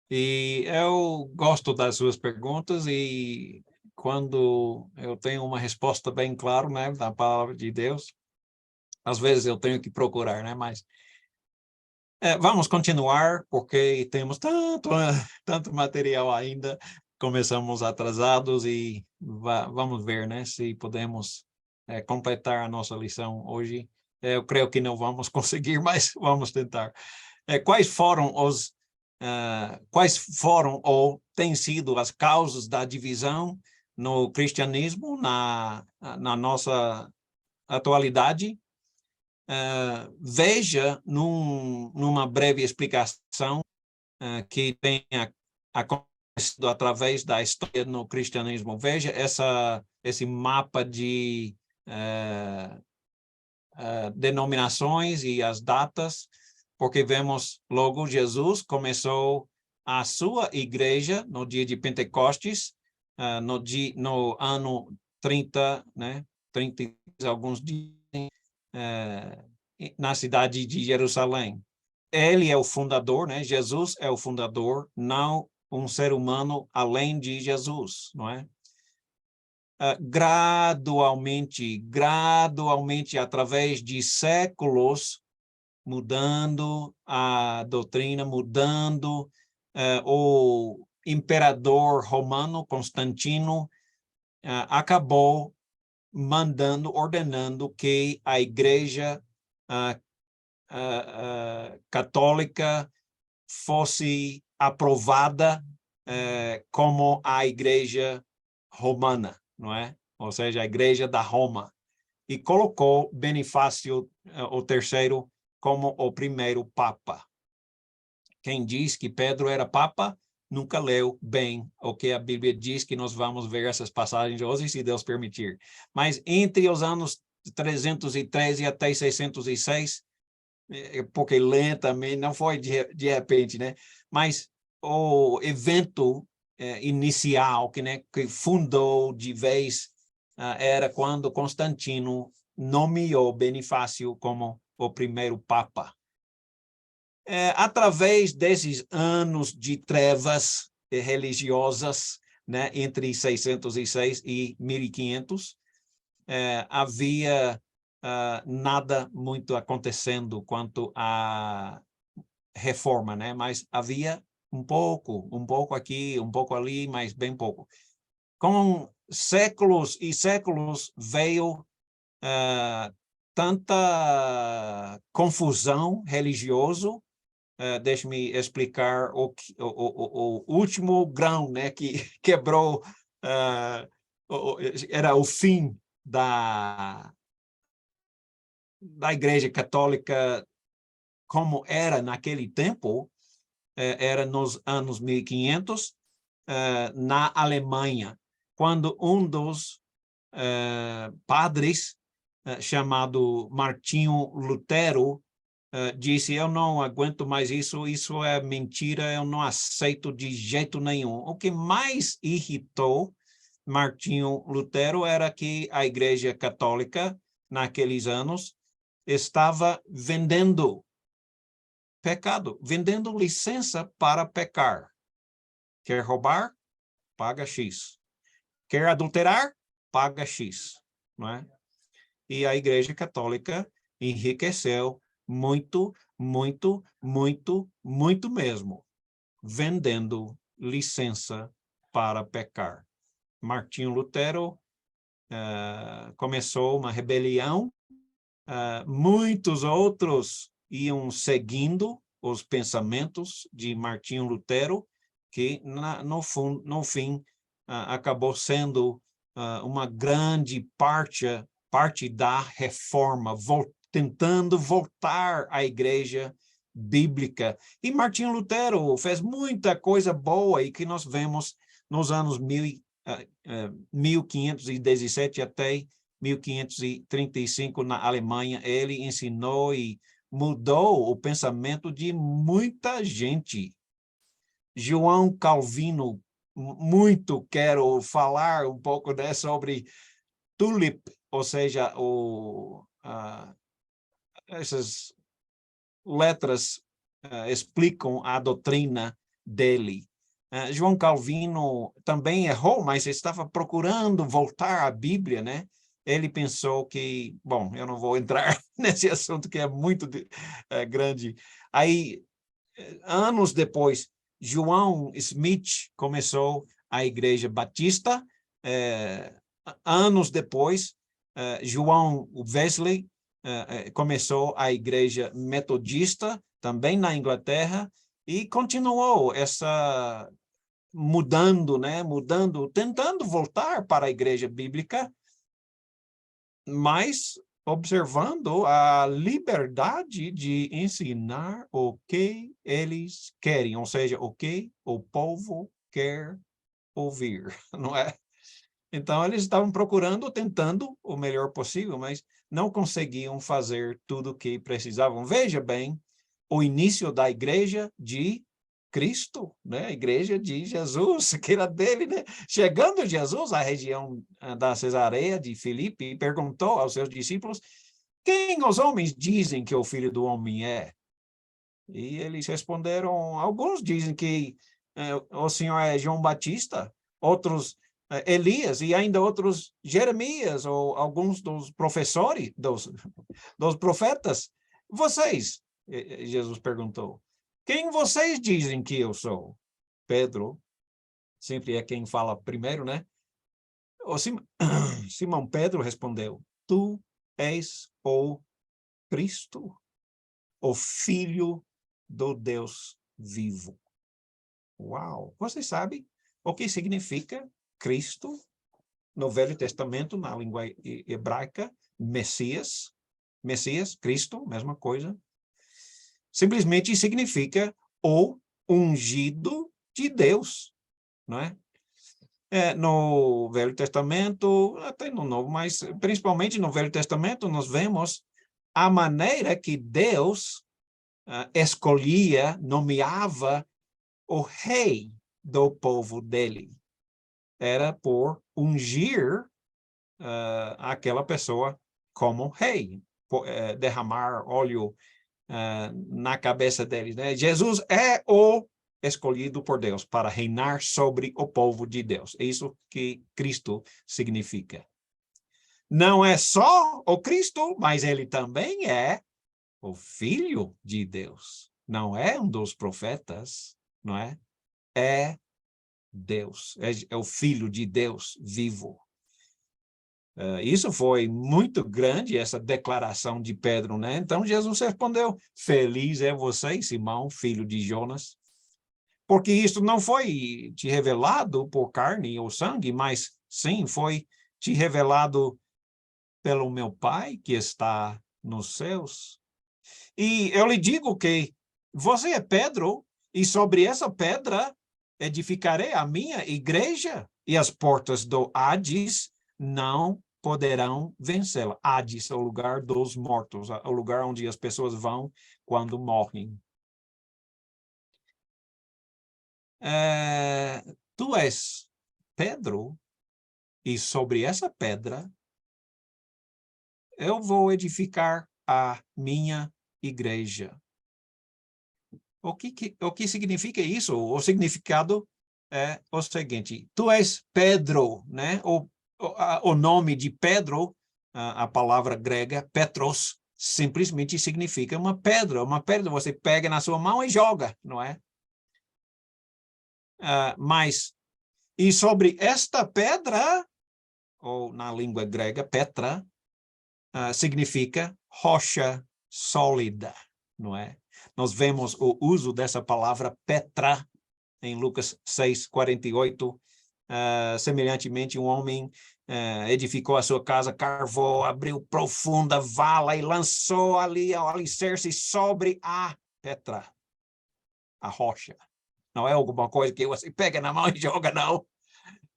e eu gosto das suas perguntas e quando eu tenho uma resposta bem clara, né, da palavra de Deus, às vezes eu tenho que procurar, né, mas vamos continuar porque temos tanto material ainda, começamos atrasados e vamos ver, né, se podemos completar a nossa lição hoje. Eu creio que não vamos conseguir, mas vamos tentar. Quais foram ou têm sido as causas da divisão no cristianismo na nossa atualidade? Veja numa breve explicação que tem acontecido através da história no cristianismo. Veja esse mapa de denominações e as datas, porque vemos logo Jesus a sua igreja no dia de Pentecostes, no ano 30, né? 30 alguns dias, na cidade de Jerusalém. Ele é o fundador, né? Jesus é o fundador, não um ser humano além de Jesus, não é? Gradualmente, através de séculos, mudando a doutrina, mudando o imperador romano, Constantino, acabou ordenando que a igreja católica fosse aprovada como a igreja romana, não é? Ou seja, a igreja da Roma. E colocou Bonifácio o terceiro como o primeiro papa. Quem diz que Pedro era papa nunca leu bem o que a Bíblia diz, que nós vamos ver essas passagens hoje, se Deus permitir. Mas entre os anos 313 até 606, porque lentamente, não foi de repente, né? Mas o evento inicial que fundou de vez era quando Constantino nomeou Bonifácio como o primeiro papa. Através desses anos de trevas religiosas, né, entre 606 e 1500, havia nada muito acontecendo quanto à reforma, né? Mas havia um pouco aqui, um pouco ali, mas bem pouco. Com séculos e séculos veio tanta confusão religiosa. Deixe-me explicar o último grão, né, que quebrou, era o fim da Igreja Católica como era naquele tempo, era nos anos 1500, na Alemanha, quando um dos padres, chamado Martinho Lutero, disse: eu não aguento mais isso é mentira, eu não aceito de jeito nenhum. O que mais irritou Martinho Lutero era que a Igreja Católica, naqueles anos, estava vendendo pecado, vendendo licença para pecar. Quer roubar? Paga X. Quer adulterar? Paga X. Não é? E a Igreja Católica enriqueceu muito, muito, muito, muito mesmo, vendendo licença para pecar. Martinho Lutero começou uma rebelião, muitos outros iam seguindo os pensamentos de Martinho Lutero, que no fim acabou sendo uma grande parte da reforma, tentando voltar à igreja bíblica. E Martinho Lutero fez muita coisa boa e que nós vemos nos anos 1517 até 1535 na Alemanha. Ele ensinou e mudou o pensamento de muita gente. João Calvino, muito quero falar um pouco sobre tulip, ou seja, essas letras explicam a doutrina dele. João Calvino também errou, mas estava procurando voltar à Bíblia, né? Ele pensou que, bom, eu não vou entrar nesse assunto que é muito grande. Aí, anos depois, João Smith começou a Igreja Batista. Anos depois, João Wesley começou a Igreja Metodista, também na Inglaterra, e continuou mudando, tentando voltar para a Igreja Bíblica, mas observando a liberdade de ensinar o que eles querem, ou seja, o que o povo quer ouvir, não é? Então, eles estavam tentando o melhor possível, mas não conseguiam fazer tudo o que precisavam. Veja bem, o início da igreja de Cristo, né? A igreja de Jesus, que era dele, né? Chegando Jesus à região da Cesareia de Filipe, perguntou aos seus discípulos: quem os homens dizem que o Filho do Homem é? E eles responderam: alguns dizem que o Senhor é João Batista, outros Elias, e ainda outros Jeremias, ou alguns dos professores, dos profetas. Vocês, Jesus perguntou, quem vocês dizem que eu sou? Pedro, sempre é quem fala primeiro, né? Simão Pedro respondeu: tu és o Cristo, o Filho do Deus vivo. Uau! Você sabe o que significa Cristo no Velho Testamento, na língua hebraica? Messias, Cristo, mesma coisa. Simplesmente significa o ungido de Deus, não é? No Velho Testamento, até no Novo, mas principalmente no Velho Testamento, nós vemos a maneira que Deus escolhia, nomeava o rei do povo dele. Era por ungir aquela pessoa como rei, derramar óleo na cabeça deles, né? Jesus é o escolhido por Deus para reinar sobre o povo de Deus. É isso que Cristo significa. Não é só o Cristo, mas ele também é o Filho de Deus. Não é um dos profetas, não é? É Deus, é o Filho de Deus vivo. Isso foi muito grande, essa declaração de Pedro, né? Então Jesus respondeu: feliz é você, Simão, filho de Jonas, porque isso não foi te revelado por carne ou sangue, mas sim, foi te revelado pelo meu Pai que está nos céus. E eu lhe digo que você é Pedro, e sobre essa pedra edificarei a minha igreja, e as portas do Hades não poderão vencê-la. Hades é o lugar dos mortos, o lugar onde as pessoas vão quando morrem. Tu és Pedro, e sobre essa pedra eu vou edificar a minha igreja. O que significa isso? O significado é o seguinte: tu és Pedro, né? O nome de Pedro, a palavra grega, Petros, simplesmente significa uma pedra. Uma pedra você pega na sua mão e joga, não é? E sobre esta pedra, ou na língua grega, Petra, significa rocha sólida, não é? Nós vemos o uso dessa palavra Petra em Lucas 6:48. Semelhantemente, um homem edificou a sua casa, carvou, abriu profunda vala e lançou ali o alicerce sobre a Petra, a rocha. Não é alguma coisa que você pega na mão e joga, não.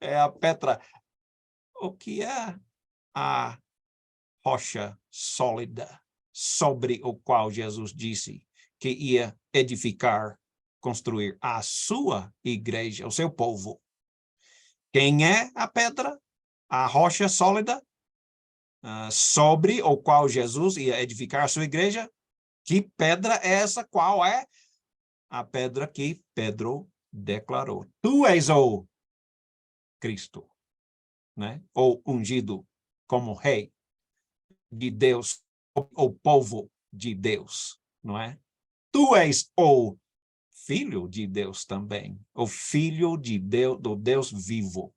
É a Petra. O que é a rocha sólida sobre o qual Jesus disse que ia edificar, construir a sua igreja, o seu povo? Quem é a pedra? A rocha sólida sobre o qual Jesus ia edificar a sua igreja? Que pedra é essa? Qual é? A pedra que Pedro declarou. Tu és o Cristo, né? Ou ungido como rei de Deus, o povo de Deus, não é? Tu és o Filho de Deus também, o Filho de Deus, do Deus vivo.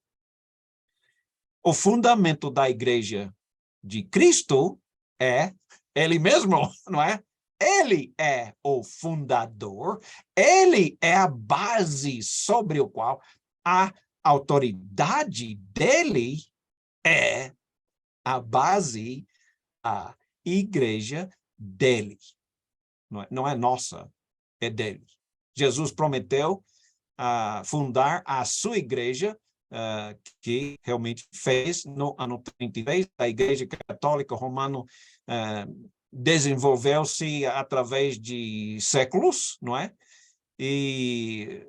O fundamento da igreja de Cristo é ele mesmo, não é? Ele é o fundador, ele é a base sobre o qual a autoridade dele é a base, a igreja dele. Não é nossa, é dele. Jesus prometeu fundar a sua igreja, que realmente fez no ano 33. A Igreja Católica Romana desenvolveu-se através de séculos, não é? E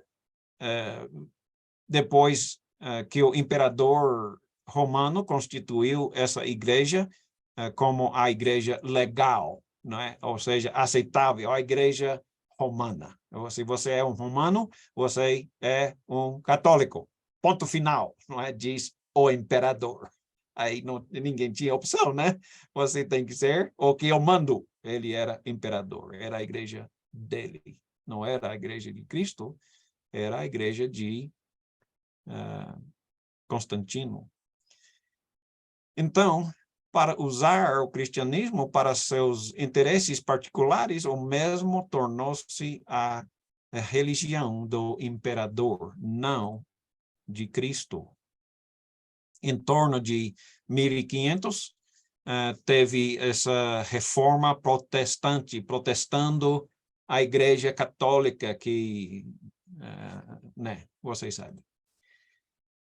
depois que o imperador romano constituiu essa igreja como a igreja legal, não é? Ou seja, aceitável, a igreja romana. Se você é um romano, você é um católico. Ponto final, não é? Diz o imperador. Aí ninguém tinha opção, né? Você tem que ser o que eu mando. Ele era imperador, era a igreja dele. Não era a igreja de Cristo, era a igreja de Constantino. Então, para usar o cristianismo para seus interesses particulares, o mesmo tornou-se a religião do imperador, não de Cristo. Em torno de 1500, teve essa reforma protestante, protestando a Igreja Católica, que, né, vocês sabem.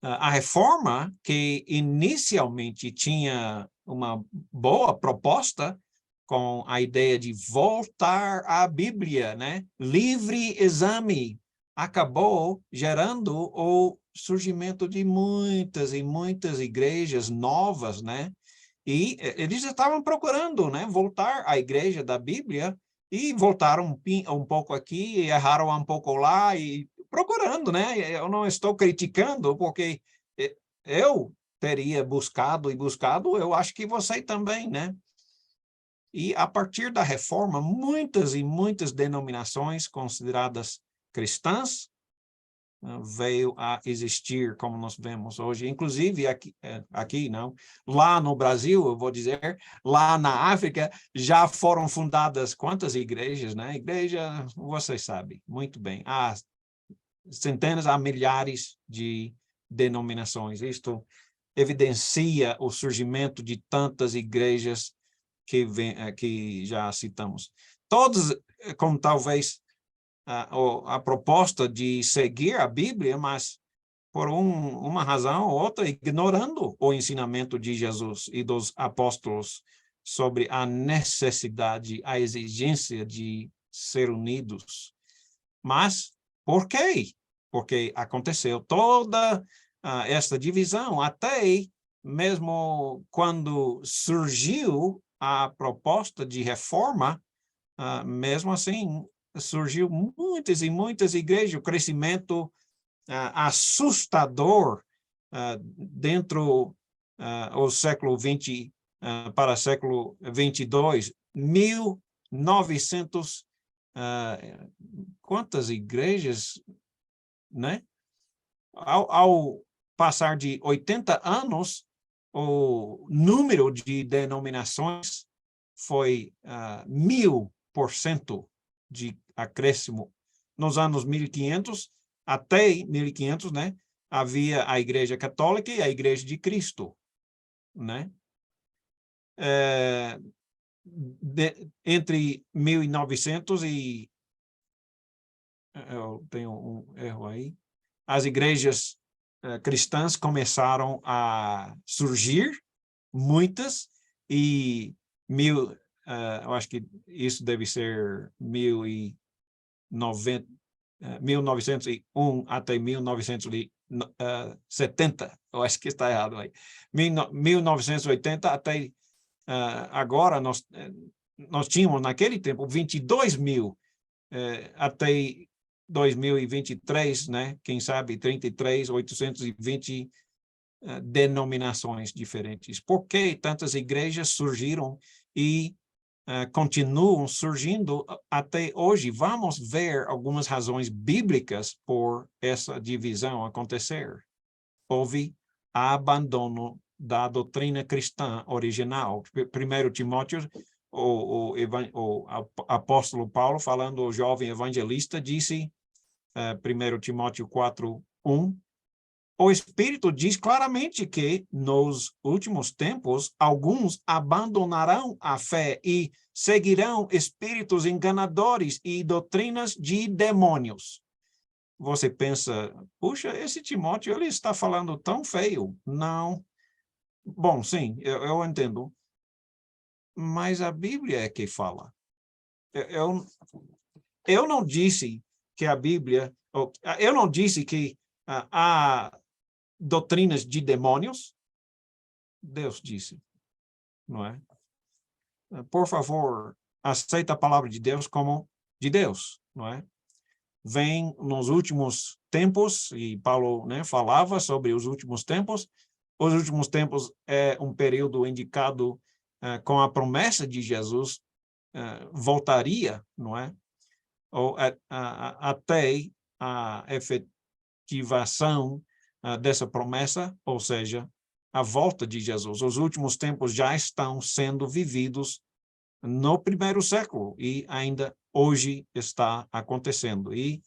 A reforma, que inicialmente tinha uma boa proposta, com a ideia de voltar à Bíblia, né? Livre exame, acabou gerando o surgimento de muitas e muitas igrejas novas, né? E eles estavam procurando, né, voltar à igreja da Bíblia, e voltaram um pouco aqui, e erraram um pouco lá, e procurando, né? Eu não estou criticando, porque eu teria buscado e buscado, eu acho que você também, né? E a partir da reforma, muitas e muitas denominações consideradas cristãs veio a existir, como nós vemos hoje, inclusive aqui não, lá no Brasil, eu vou dizer, lá na África, já foram fundadas quantas igrejas, né? Igreja, vocês sabem muito bem, há centenas, há milhares de denominações. Isto evidencia o surgimento de tantas igrejas que já citamos. Todos, como talvez a proposta de seguir a Bíblia, mas por uma razão ou outra, ignorando o ensinamento de Jesus e dos apóstolos sobre a necessidade, a exigência de ser unidos. Mas por quê? Porque aconteceu toda esta divisão, até mesmo quando surgiu a proposta de reforma, mesmo assim, surgiu muitas e muitas igrejas, o crescimento assustador dentro do século XX para o século XXII, 1900, quantas igrejas, né? Ao passar de 80 anos, o número de denominações foi 1000% de acréscimo. Nos anos 1500, até 1500, né? Havia a Igreja Católica e a Igreja de Cristo, né? Entre 1900 e... Eu tenho um erro aí. As igrejas cristãs começaram a surgir, muitas, e eu acho que isso deve ser 1901 até 1970, eu acho que está errado aí. 1980 até agora, nós tínhamos naquele tempo 22 mil, até 2023, né? Quem sabe 33.820 denominações diferentes. Por que tantas igrejas surgiram e continuam surgindo até hoje? Vamos ver algumas razões bíblicas por essa divisão acontecer. Houve abandono da doutrina cristã original. 1 Timóteo, o apóstolo Paulo, falando ao jovem evangelista, disse, 1 Timóteo 4:1, o Espírito diz claramente que, nos últimos tempos, alguns abandonarão a fé e seguirão espíritos enganadores e doutrinas de demônios. Você pensa, puxa, esse Timóteo, ele está falando tão feio. Não. Bom, sim, eu entendo. Mas a Bíblia é que fala. Eu não disse que a Bíblia... Eu não disse que há doutrinas de demônios. Deus disse, não é? Por favor, aceita a palavra de Deus como de Deus, não é? Vem nos últimos tempos, e Paulo, né, falava sobre os últimos tempos. Os últimos tempos é um período indicado com a promessa de Jesus voltaria, não é? Ou até a efetivação dessa promessa, ou seja, a volta de Jesus. Os últimos tempos já estão sendo vividos no primeiro século e ainda hoje está acontecendo. E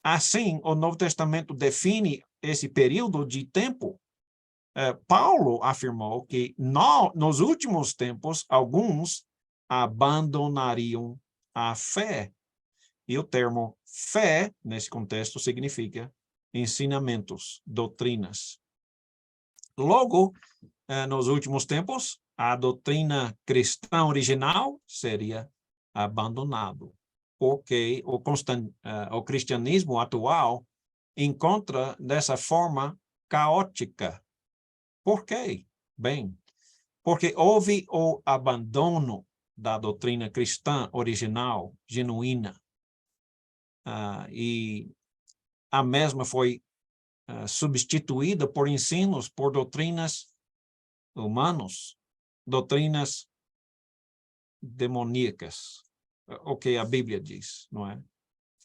assim, o Novo Testamento define esse período de tempo. Paulo afirmou que nos últimos tempos, alguns abandonariam a fé. E o termo fé, nesse contexto, significa ensinamentos, doutrinas. Logo, nos últimos tempos, a doutrina cristã original seria abandonado, porque o cristianismo atual encontra dessa forma caótica. Por quê? Bem, porque houve o abandono da doutrina cristã original, genuína, e a mesma foi substituída por ensinos, por doutrinas humanos, doutrinas demoníacas, o que a Bíblia diz, não é?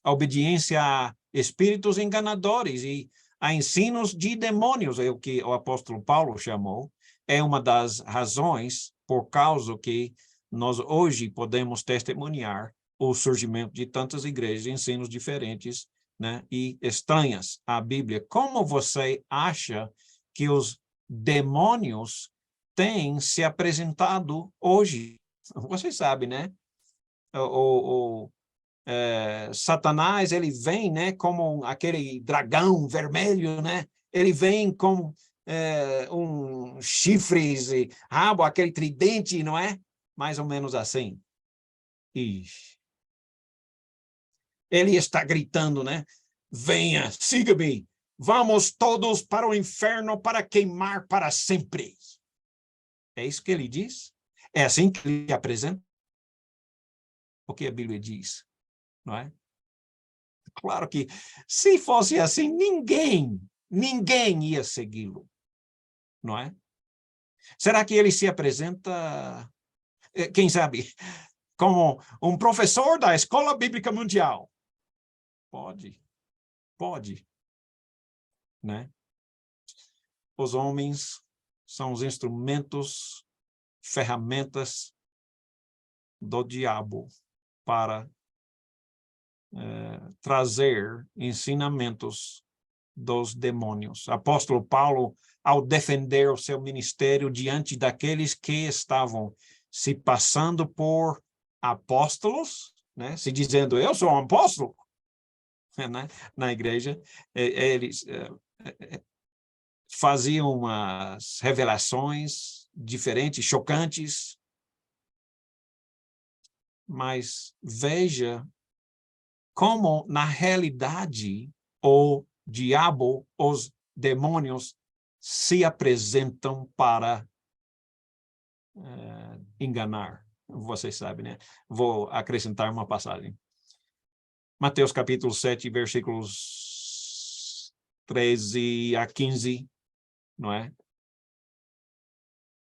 A obediência a espíritos enganadores e a ensinos de demônios, é o que o apóstolo Paulo chamou, é uma das razões por causa que nós hoje podemos testemunhar o surgimento de tantas igrejas, ensinos diferentes, né, e estranhas à Bíblia. Como você acha que os demônios têm se apresentado hoje? Você sabe, né? Satanás, ele vem, né, como aquele dragão vermelho, né? Ele vem com chifres e rabo, aquele tridente, não é? Mais ou menos assim. Ixi. Ele está gritando, né? Venha, siga-me. Vamos todos para o inferno para queimar para sempre. É isso que ele diz? É assim que ele apresenta? O que a Bíblia diz, não é? Claro que, se fosse assim, ninguém ia segui-lo, não é? Será que ele se apresenta, quem sabe, como um professor da Escola Bíblica Mundial. Pode, né? Os homens são os instrumentos, ferramentas do diabo para trazer ensinamentos dos demônios. Apóstolo Paulo, ao defender o seu ministério diante daqueles que estavam se passando por apóstolos, né? Se dizendo, eu sou um apóstolo, né? Na igreja, eles faziam umas revelações diferentes, chocantes, mas veja como, na realidade, o diabo, os demônios, se apresentam para enganar. Vocês sabem, né? Vou acrescentar uma passagem. Mateus capítulo 7, versículos 13 a 15, não é?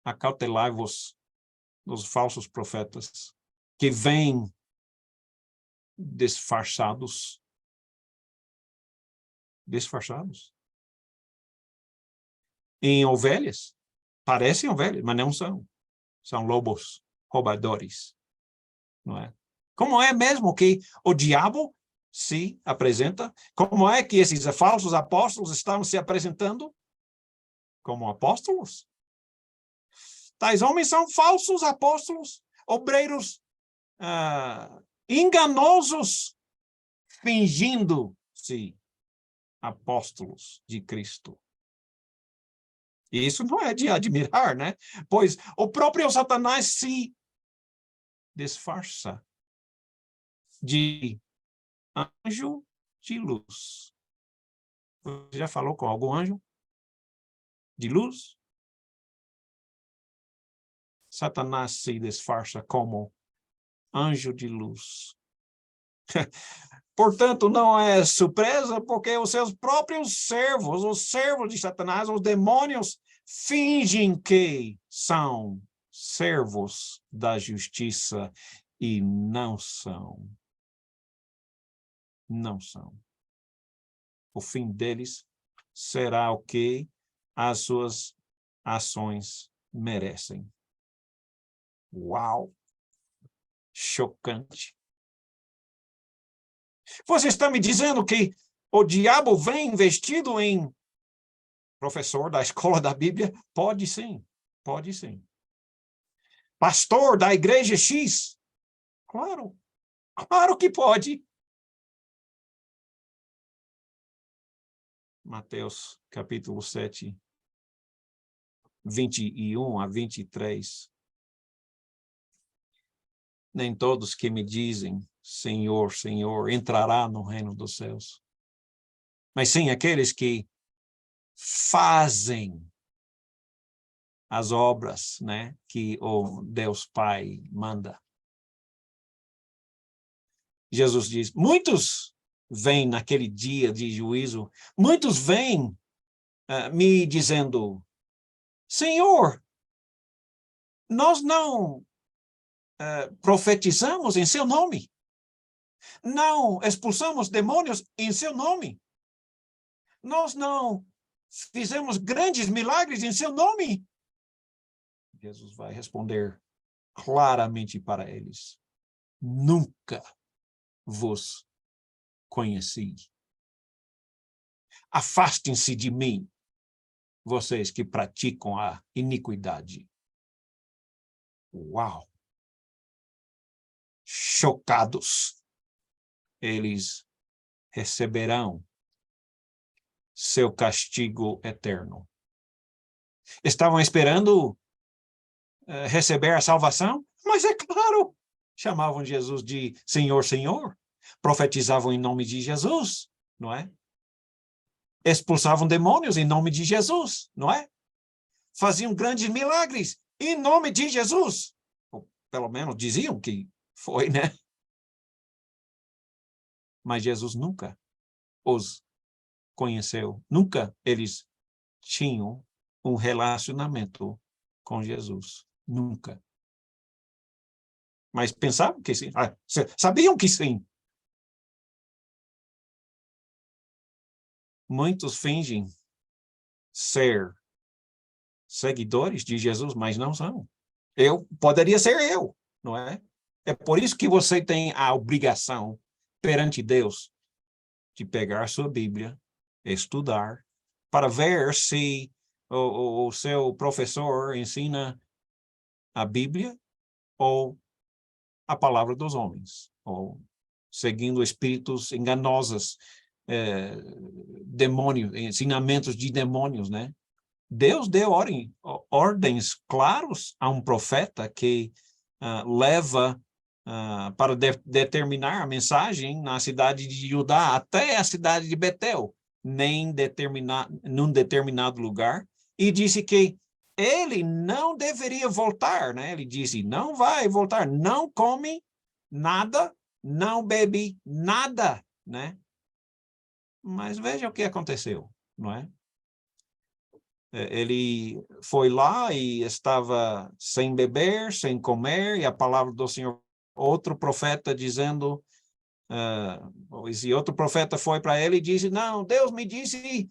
Acautelai-vos dos falsos profetas, que vêm disfarçados. Em ovelhas. Parecem ovelhas, mas não são. São lobos roubadores. Não é? Como é mesmo que o diabo se apresenta? Como é que esses falsos apóstolos estão se apresentando? Como apóstolos? Tais homens são falsos apóstolos, obreiros enganosos, fingindo-se apóstolos de Cristo. E isso não é de admirar, né? Pois o próprio Satanás se disfarça de anjo de luz. Você já falou com algum anjo de luz? Satanás se disfarça como anjo de luz. Portanto, não é surpresa, porque os seus próprios servos, os servos de Satanás, os demônios, fingem que são servos da justiça e não são. Não são. O fim deles será o que as suas ações merecem. Uau! Chocante. Você está me dizendo que o diabo vem vestido em professor da escola da Bíblia? Pode sim, pode sim. Pastor da igreja X? Claro, claro que pode. Mateus capítulo 7, 21 a 23. Nem todos que me dizem, Senhor, Senhor, entrará no reino dos céus. Mas sim aqueles que fazem as obras, né, que o Deus Pai manda. Jesus diz, muitos vêm naquele dia de juízo, muitos vêm me dizendo, Senhor, nós não profetizamos em seu nome, não expulsamos demônios em seu nome, nós não fizemos grandes milagres em seu nome. Jesus vai responder claramente para eles, nunca vos conheci. Afastem-se de mim, vocês que praticam a iniquidade. Uau! Chocados, eles receberão seu castigo eterno. Estavam esperando receber a salvação? Mas é claro, chamavam Jesus de Senhor, Senhor. Profetizavam em nome de Jesus, não é? Expulsavam demônios em nome de Jesus, não é? Faziam grandes milagres em nome de Jesus. Ou, pelo menos diziam que foi, né? Mas Jesus nunca os conheceu. Nunca eles tinham um relacionamento com Jesus. Nunca. mas pensavam que sim. Sabiam que sim. Muitos fingem ser seguidores de Jesus, mas não são. Poderia ser eu, não é? É por isso que você tem a obrigação perante Deus de pegar sua Bíblia, estudar, para ver se o seu professor ensina a Bíblia ou a palavra dos homens, ou seguindo espíritos enganosos, demônios, ensinamentos de demônios, né? Deus deu ordens claros a um profeta que leva para determinar a mensagem na cidade de Judá até a cidade de Betel, num determinado lugar, e disse que ele não deveria voltar, né? Ele disse, não vai voltar, não come nada, não bebe nada, né? Mas veja o que aconteceu, não é? Ele foi lá e estava sem beber, sem comer, e a palavra do Senhor, outro profeta dizendo, e outro profeta foi para ele e disse, não, Deus me disse,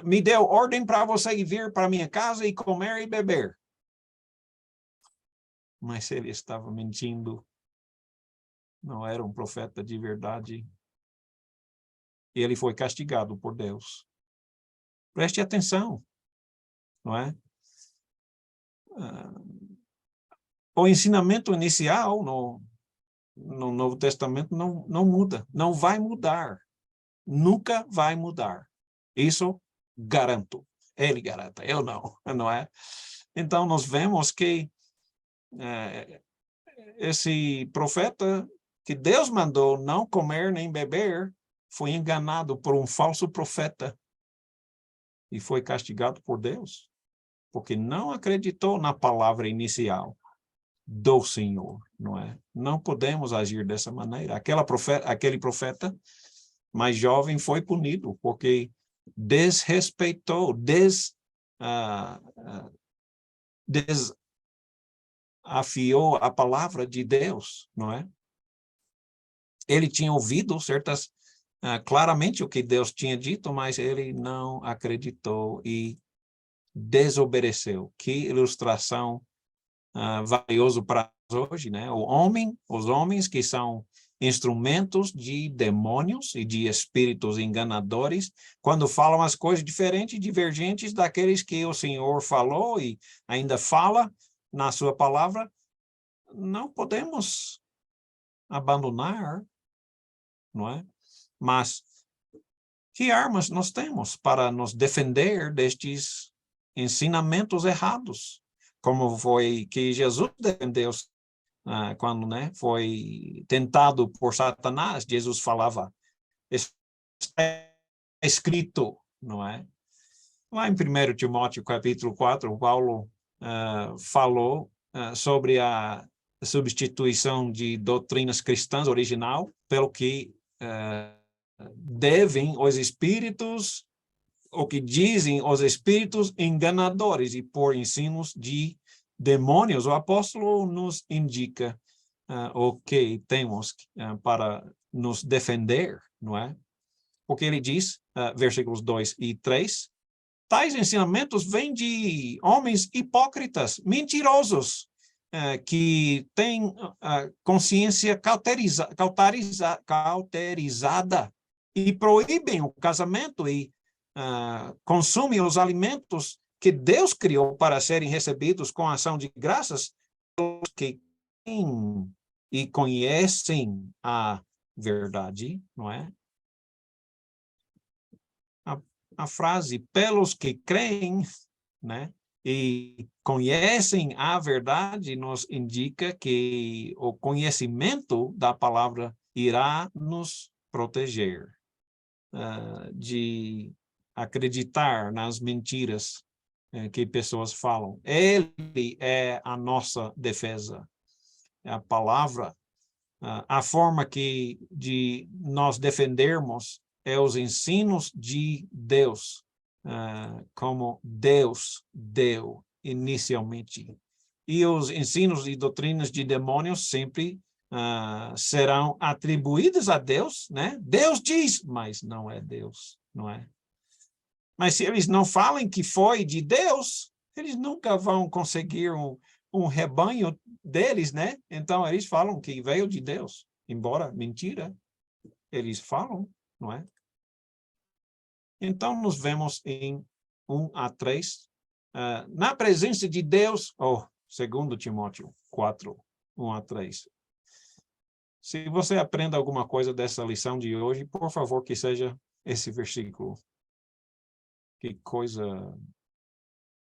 me deu ordem para você vir para minha casa e comer e beber. Mas ele estava mentindo, não era um profeta de verdade. E ele foi castigado por Deus. Preste atenção, não é? O ensinamento inicial no Novo Testamento não muda, não vai mudar, nunca vai mudar. Isso garanto. Ele garanta, eu não, não é? Então, nós vemos que esse profeta que Deus mandou não comer nem beber foi enganado por um falso profeta e foi castigado por Deus, porque não acreditou na palavra inicial do Senhor, não é? Não podemos agir dessa maneira. Aquele profeta mais jovem foi punido porque desrespeitou, desafiou a palavra de Deus, não é? Ele tinha ouvido claramente o que Deus tinha dito, mas ele não acreditou e desobedeceu. Que ilustração valioso para hoje, né? Os homens que são instrumentos de demônios e de espíritos enganadores, quando falam as coisas diferentes, divergentes daqueles que o Senhor falou e ainda fala na sua palavra, não podemos abandonar, não é? Mas que armas nós temos para nos defender destes ensinamentos errados? Como foi que Jesus defendeu quando, né, foi tentado por Satanás? Jesus falava, está escrito, não é? Lá em 1 Timóteo, capítulo 4, Paulo falou sobre a substituição de doutrinas cristãs original, pelo que devem os espíritos, o que dizem os espíritos enganadores e por ensinos de demônios. O apóstolo nos indica o que temos para nos defender, não é? Porque ele diz, versículos 2 e 3, tais ensinamentos vêm de homens hipócritas, mentirosos, que têm consciência cauterizada e proíbem o casamento e consumem os alimentos que Deus criou para serem recebidos com ação de graças pelos que têm e conhecem a verdade, não é? A frase pelos que creem, né, e conhecem a verdade nos indica que o conhecimento da palavra irá nos proteger de acreditar nas mentiras que pessoas falam. Ele é a nossa defesa. A palavra, a forma de nós defendermos é os ensinos de Deus, como Deus deu inicialmente. e os ensinos e doutrinas de demônios sempre serão atribuídos a Deus, né? Deus diz, mas não é Deus, não é? Mas se eles não falam que foi de Deus, eles nunca vão conseguir um rebanho deles, né? Então, eles falam que veio de Deus, embora mentira, eles falam, não é? Então, nos vemos em 1 a 3, na presença de Deus, 2 Timóteo 4, 1 a 3. Se você aprende alguma coisa dessa lição de hoje, por favor, que seja esse versículo. Que coisa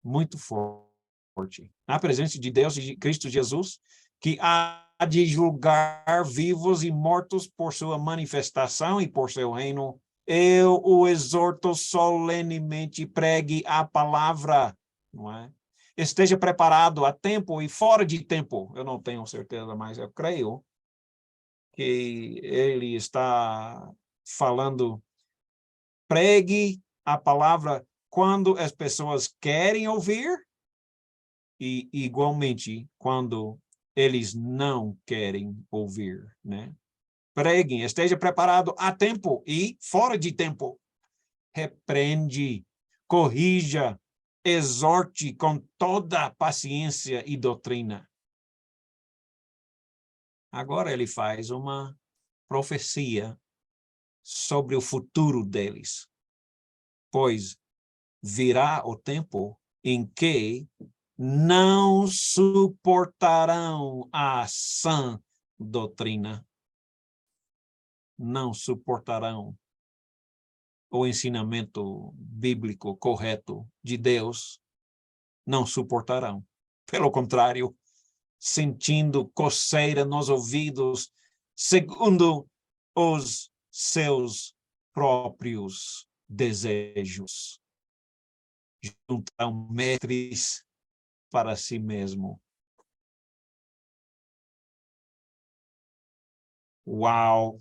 muito forte. Na presença de Deus e de Cristo Jesus, que há de julgar vivos e mortos por sua manifestação e por seu reino, eu o exorto solenemente, pregue a palavra, não é? Esteja preparado a tempo e fora de tempo. Eu não tenho certeza, mas eu creio que ele está falando, pregue a palavra quando as pessoas querem ouvir e, igualmente, quando eles não querem ouvir, né? Preguem, esteja preparado a tempo e fora de tempo. Repreende, corrija, exorte com toda paciência e doutrina. Agora ele faz uma profecia sobre o futuro deles, pois virá o tempo em que não suportarão a sã doutrina, não suportarão o ensinamento bíblico correto de Deus, não suportarão. Pelo contrário, sentindo coceira nos ouvidos, segundo os seus próprios desejos. Juntarão mestres para si mesmo. Uau!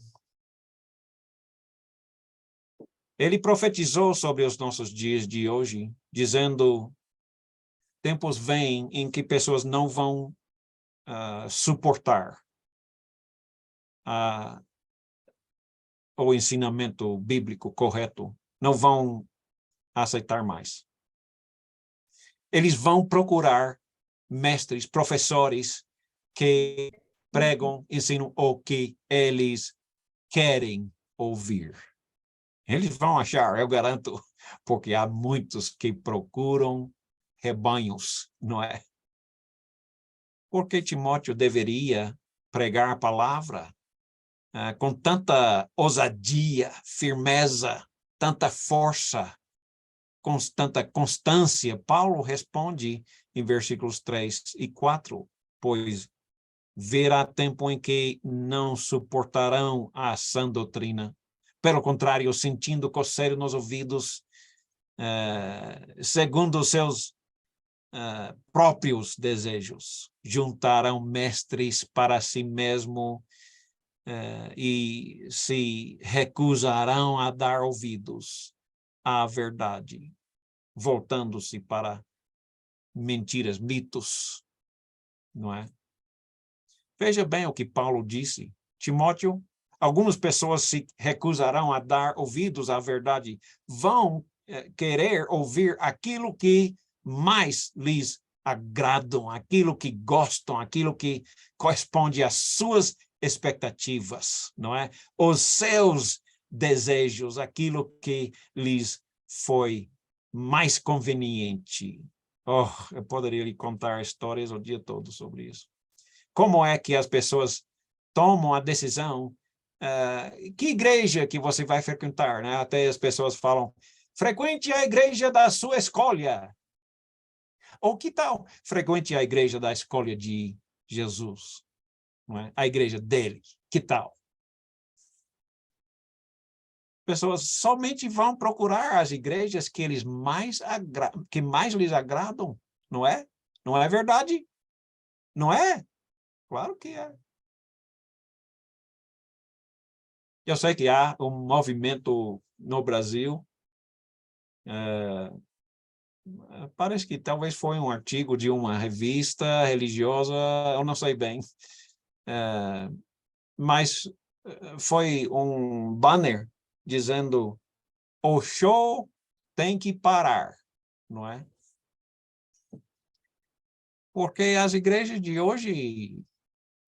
Ele profetizou sobre os nossos dias de hoje, dizendo: tempos vêm em que pessoas não vão suportar o ensinamento bíblico correto, não vão aceitar mais. Eles vão procurar mestres, professores que pregam, ensinam o que eles querem ouvir. Eles vão achar, eu garanto, porque há muitos que procuram rebanhos, não é? Porque Timóteo deveria pregar a palavra com tanta ousadia, firmeza, tanta força, tanta constância? Paulo responde em versículos 3 e 4, pois virá tempo em que não suportarão a sã doutrina. Pelo contrário, sentindo coceira nos ouvidos, segundo os seus próprios desejos, juntarão mestres para si mesmo e se recusarão a dar ouvidos à verdade, voltando-se para mentiras, mitos, não é? Veja bem o que Paulo disse. Timóteo, algumas pessoas se recusarão a dar ouvidos à verdade, vão querer ouvir aquilo que mais lhes agradam, aquilo que gostam, aquilo que corresponde às suas expectativas, não é? Os seus desejos, aquilo que lhes foi mais conveniente. Eu poderia lhe contar histórias o dia todo sobre isso. Como é que as pessoas tomam a decisão, que igreja que você vai frequentar, né? Até as pessoas falam, frequente a igreja da sua escolha. Ou que tal frequente a igreja da escolha de Jesus, não é? A igreja dele, que tal? Pessoas somente vão procurar as igrejas que que mais lhes agradam, não é? Não é verdade? Não é? Claro que é. Eu sei que há um movimento no Brasil Parece que talvez foi um artigo de uma revista religiosa, eu não sei bem. Mas foi um banner dizendo: o show tem que parar, não é? Porque as igrejas de hoje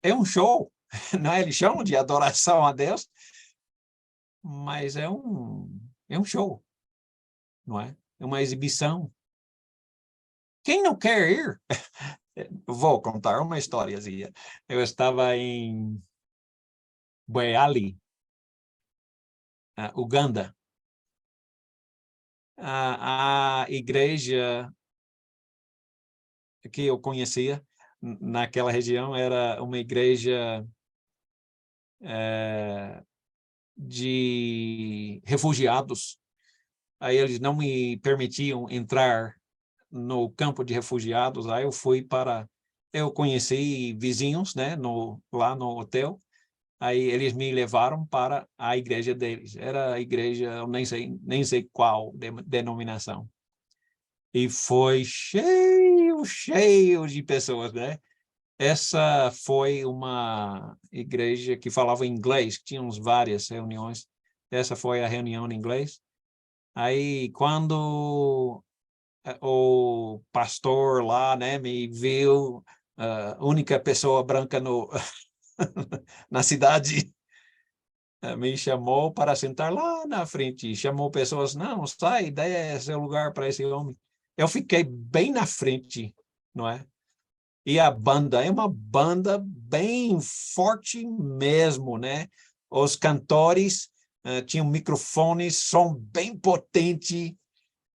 é um show, não é? Eles chamam de adoração a Deus, mas é um show, não é? É uma exibição. Quem não quer ir? Vou contar uma historiazinha. Eu estava em Bweali, Uganda. A igreja que eu conhecia naquela região era uma igreja de refugiados. Aí eles não me permitiam entrar no campo de refugiados. Aí eu conheci vizinhos, né, lá no hotel. Aí eles me levaram para a igreja deles. Era a igreja, eu nem sei qual denominação. E foi cheio de pessoas, né? Essa foi uma igreja que falava inglês, que tínhamos várias reuniões. Essa foi a reunião em inglês. Aí, quando o pastor lá, né, me viu, a única pessoa branca na cidade, me chamou para sentar lá na frente. Chamou pessoas, não, sai, dê seu lugar para esse homem. Eu fiquei bem na frente, não é? E a banda é uma banda bem forte mesmo, né? Os cantores tinham microfones, som bem potente,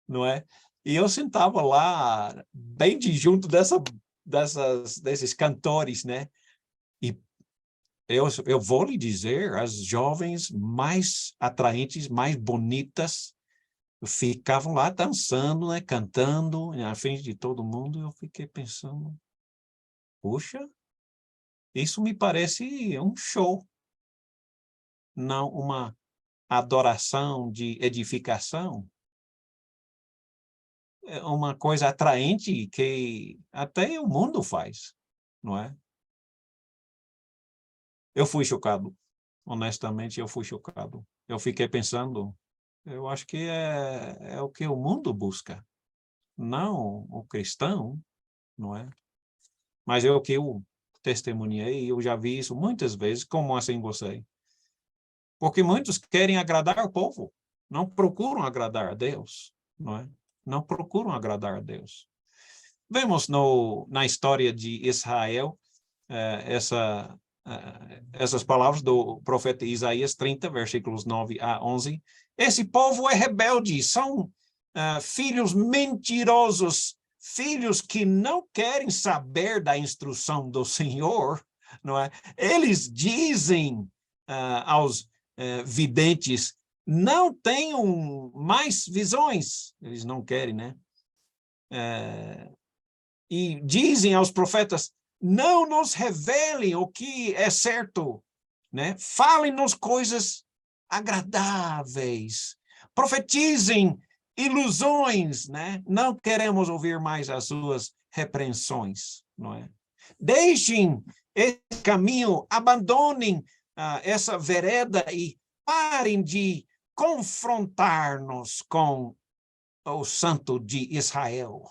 não é? E eu sentava lá bem de junto desses cantores, né? E eu vou lhe dizer, as jovens mais atraentes, mais bonitas, ficavam lá dançando, né? Cantando na frente de todo mundo. Eu fiquei pensando, puxa, isso me parece um show, não uma adoração de edificação. É uma coisa atraente que até o mundo faz, não é? Eu fui chocado, honestamente, eu fui chocado. Eu fiquei pensando, eu acho que é o que o mundo busca, não o cristão, não é? Mas é o que eu testemunhei, eu já vi isso muitas vezes, como assim você? Porque muitos querem agradar o povo, não procuram agradar a Deus, não é? Não procuram agradar a Deus. Vemos na história de Israel essas palavras do profeta Isaías 30, versículos 9 a 11. Esse povo é rebelde, são filhos mentirosos, filhos que não querem saber da instrução do Senhor, não é? Eles dizem aos videntes, não tenham mais visões, eles não querem, né? E dizem aos profetas, não nos revelem o que é certo, né? Falem-nos coisas agradáveis, profetizem ilusões, né? Não queremos ouvir mais as suas repreensões, não é? Deixem esse caminho, abandonem essa vereda e parem de confrontar-nos com o Santo de Israel.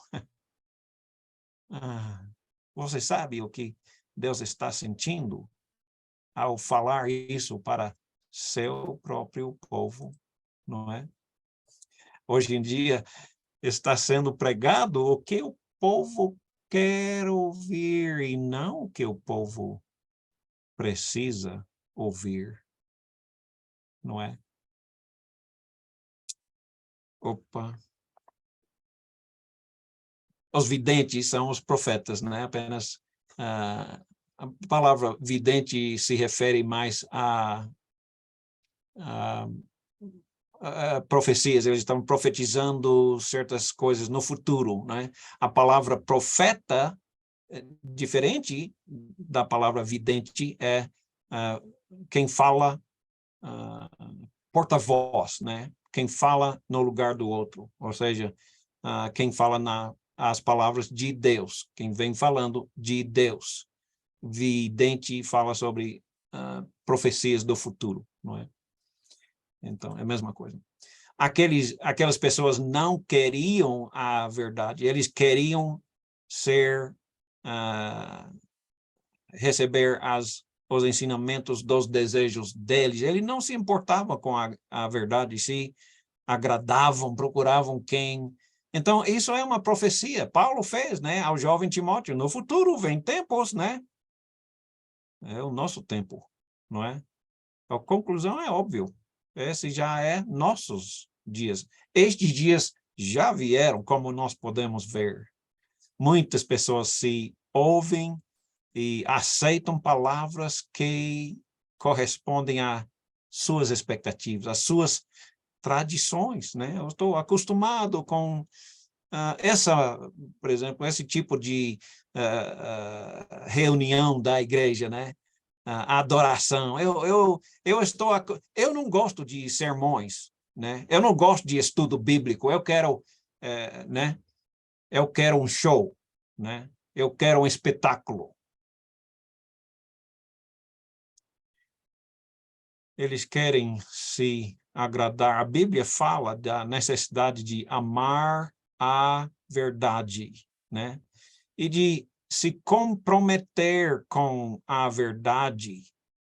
Você sabe o que Deus está sentindo ao falar isso para seu próprio povo, não é? Hoje em dia está sendo pregado o que o povo quer ouvir e não o que o povo precisa ouvir, não é? Opa. Os videntes são os profetas, não é? Apenas a palavra vidente se refere mais a profecias, eles estão profetizando certas coisas no futuro, né? A palavra profeta, diferente da palavra vidente, é quem fala porta-voz, né? Quem fala no lugar do outro, ou seja, quem fala as palavras de Deus, quem vem falando de Deus. Vidente fala sobre profecias do futuro, não é? Então, é a mesma coisa. Aquelas pessoas não queriam a verdade, eles queriam receber os ensinamentos dos desejos deles. Ele não se importava com a verdade, se agradavam, procuravam quem. Então, isso é uma profecia. Paulo fez, né, ao jovem Timóteo. No futuro vem tempos, né? É o nosso tempo, não é? A conclusão é óbvio. Esse já é nossos dias. Estes dias já vieram, como nós podemos ver. Muitas pessoas se ouvem e aceitam palavras que correspondem às suas expectativas, às suas tradições, né? Eu estou acostumado com por exemplo, esse tipo de reunião da igreja, né? Adoração. Eu não gosto de sermões, né? Eu não gosto de estudo bíblico. Eu quero, né? Eu quero um show, né? Eu quero um espetáculo. Eles querem se agradar. A Bíblia fala da necessidade de amar a verdade, né? E de se comprometer com a verdade.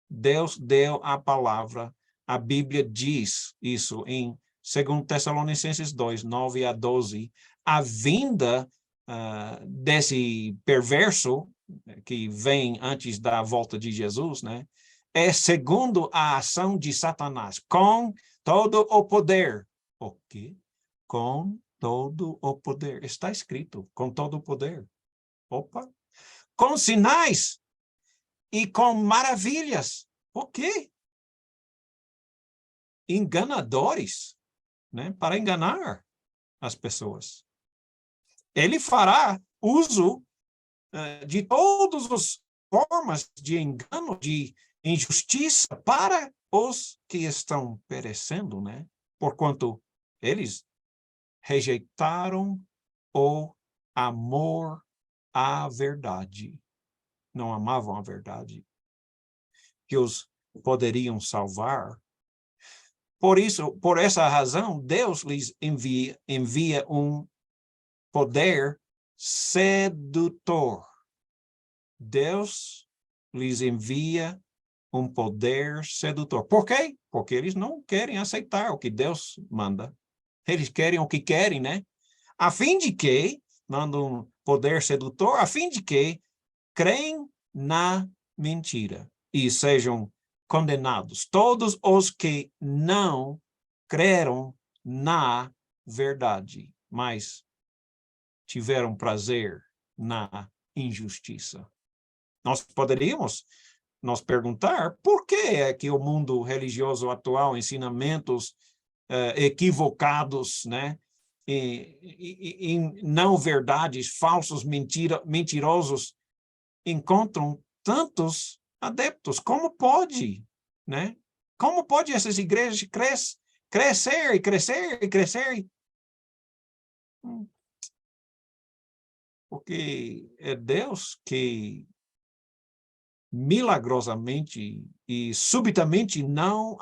Deus deu a palavra. A Bíblia diz isso em 2 Tessalonicenses 2, 9 a 12. A vinda desse perverso que vem antes da volta de Jesus, né? É segundo a ação de Satanás, com todo o poder. O quê? Com todo o poder. Está escrito, com todo o poder. Opa! Com sinais e com maravilhas. O quê? Enganadores, né? Para enganar as pessoas. Ele fará uso de todas as formas de engano, de injustiça para os que estão perecendo, né? Porquanto eles rejeitaram o amor à verdade. Não amavam a verdade que os poderiam salvar. Por isso, por essa razão, Deus lhes envia um poder sedutor. Deus lhes envia um poder sedutor. Por quê? Porque eles não querem aceitar o que Deus manda. Eles querem o que querem, né? A fim de que, manda um poder sedutor, a fim de que creem na mentira e sejam condenados. Todos os que não creram na verdade, mas tiveram prazer na injustiça. Nós poderíamos nos perguntar por que é que o mundo religioso atual, ensinamentos equivocados, né? E não verdades, falsos, mentirosos, encontram tantos adeptos. Como pode, né? Como pode essas igrejas crescer e crescer e crescer? Porque é Deus que milagrosamente e subitamente não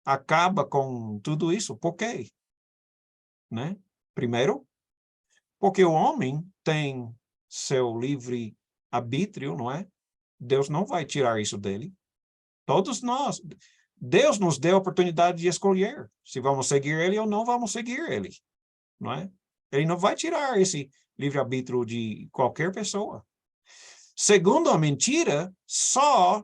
acaba com tudo isso. Por quê? Né? Primeiro, porque o homem tem seu livre arbítrio, não é? Deus não vai tirar isso dele. Todos nós. Deus nos deu a oportunidade de escolher se vamos seguir ele ou não vamos seguir ele, não é? Ele não vai tirar esse livre-arbítrio de qualquer pessoa. Segundo a mentira, só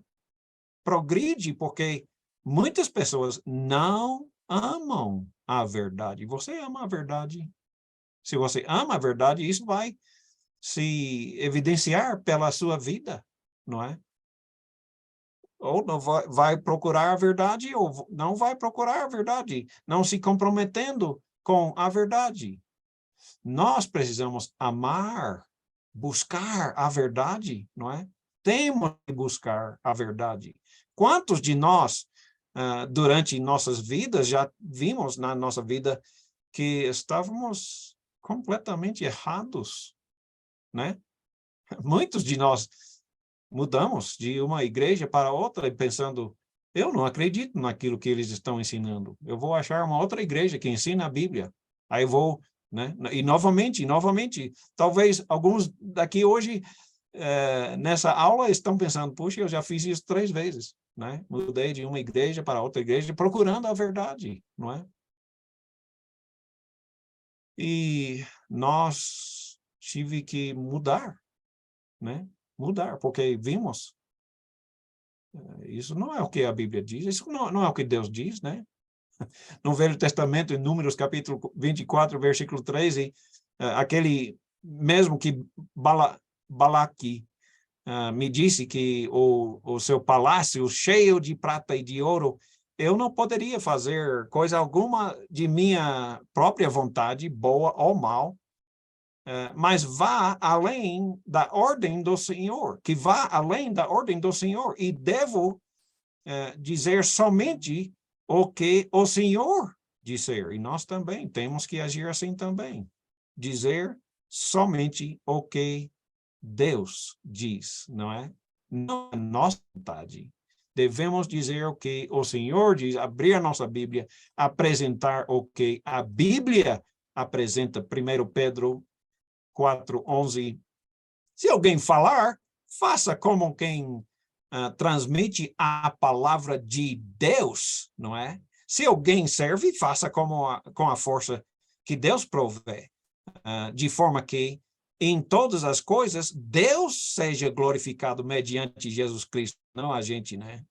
progride porque muitas pessoas não amam a verdade. Você ama a verdade? Se você ama a verdade, isso vai se evidenciar pela sua vida, não é? Ou não vai procurar a verdade, ou não vai procurar a verdade, não se comprometendo com a verdade. Nós precisamos amar, buscar a verdade, não é? Temos que buscar a verdade. Quantos de nós, durante nossas vidas, já vimos na nossa vida que estávamos completamente errados, né? Muitos de nós mudamos de uma igreja para outra pensando, eu não acredito naquilo que eles estão ensinando. Eu vou achar uma outra igreja que ensina a Bíblia. Aí vou, né? E novamente, talvez alguns daqui hoje, nessa aula, estão pensando, puxa, eu já fiz isso 3 vezes, né? Mudei de uma igreja para outra igreja, procurando a verdade, não é? E nós tive que mudar, né? Mudar, porque vimos, isso não é o que a Bíblia diz, isso não é o que Deus diz, né? No Velho Testamento, em Números, capítulo 24, versículo 13, aquele mesmo que Balaque me disse que o seu palácio cheio de prata e de ouro, eu não poderia fazer coisa alguma de minha própria vontade, boa ou mal, mas vá além da ordem do Senhor, que vá além da ordem do Senhor, e devo dizer somente o que o Senhor disser, e nós também temos que agir assim também, dizer somente o que Deus diz, não é? Não a nossa vontade. Devemos dizer o que o Senhor diz, abrir a nossa Bíblia, apresentar o que a Bíblia apresenta. 1 Pedro 4:11. Se alguém falar, faça como quem transmite a palavra de Deus, não é? Se alguém serve, faça com a força que Deus provê, de forma que em todas as coisas Deus seja glorificado mediante Jesus Cristo, não a gente, né?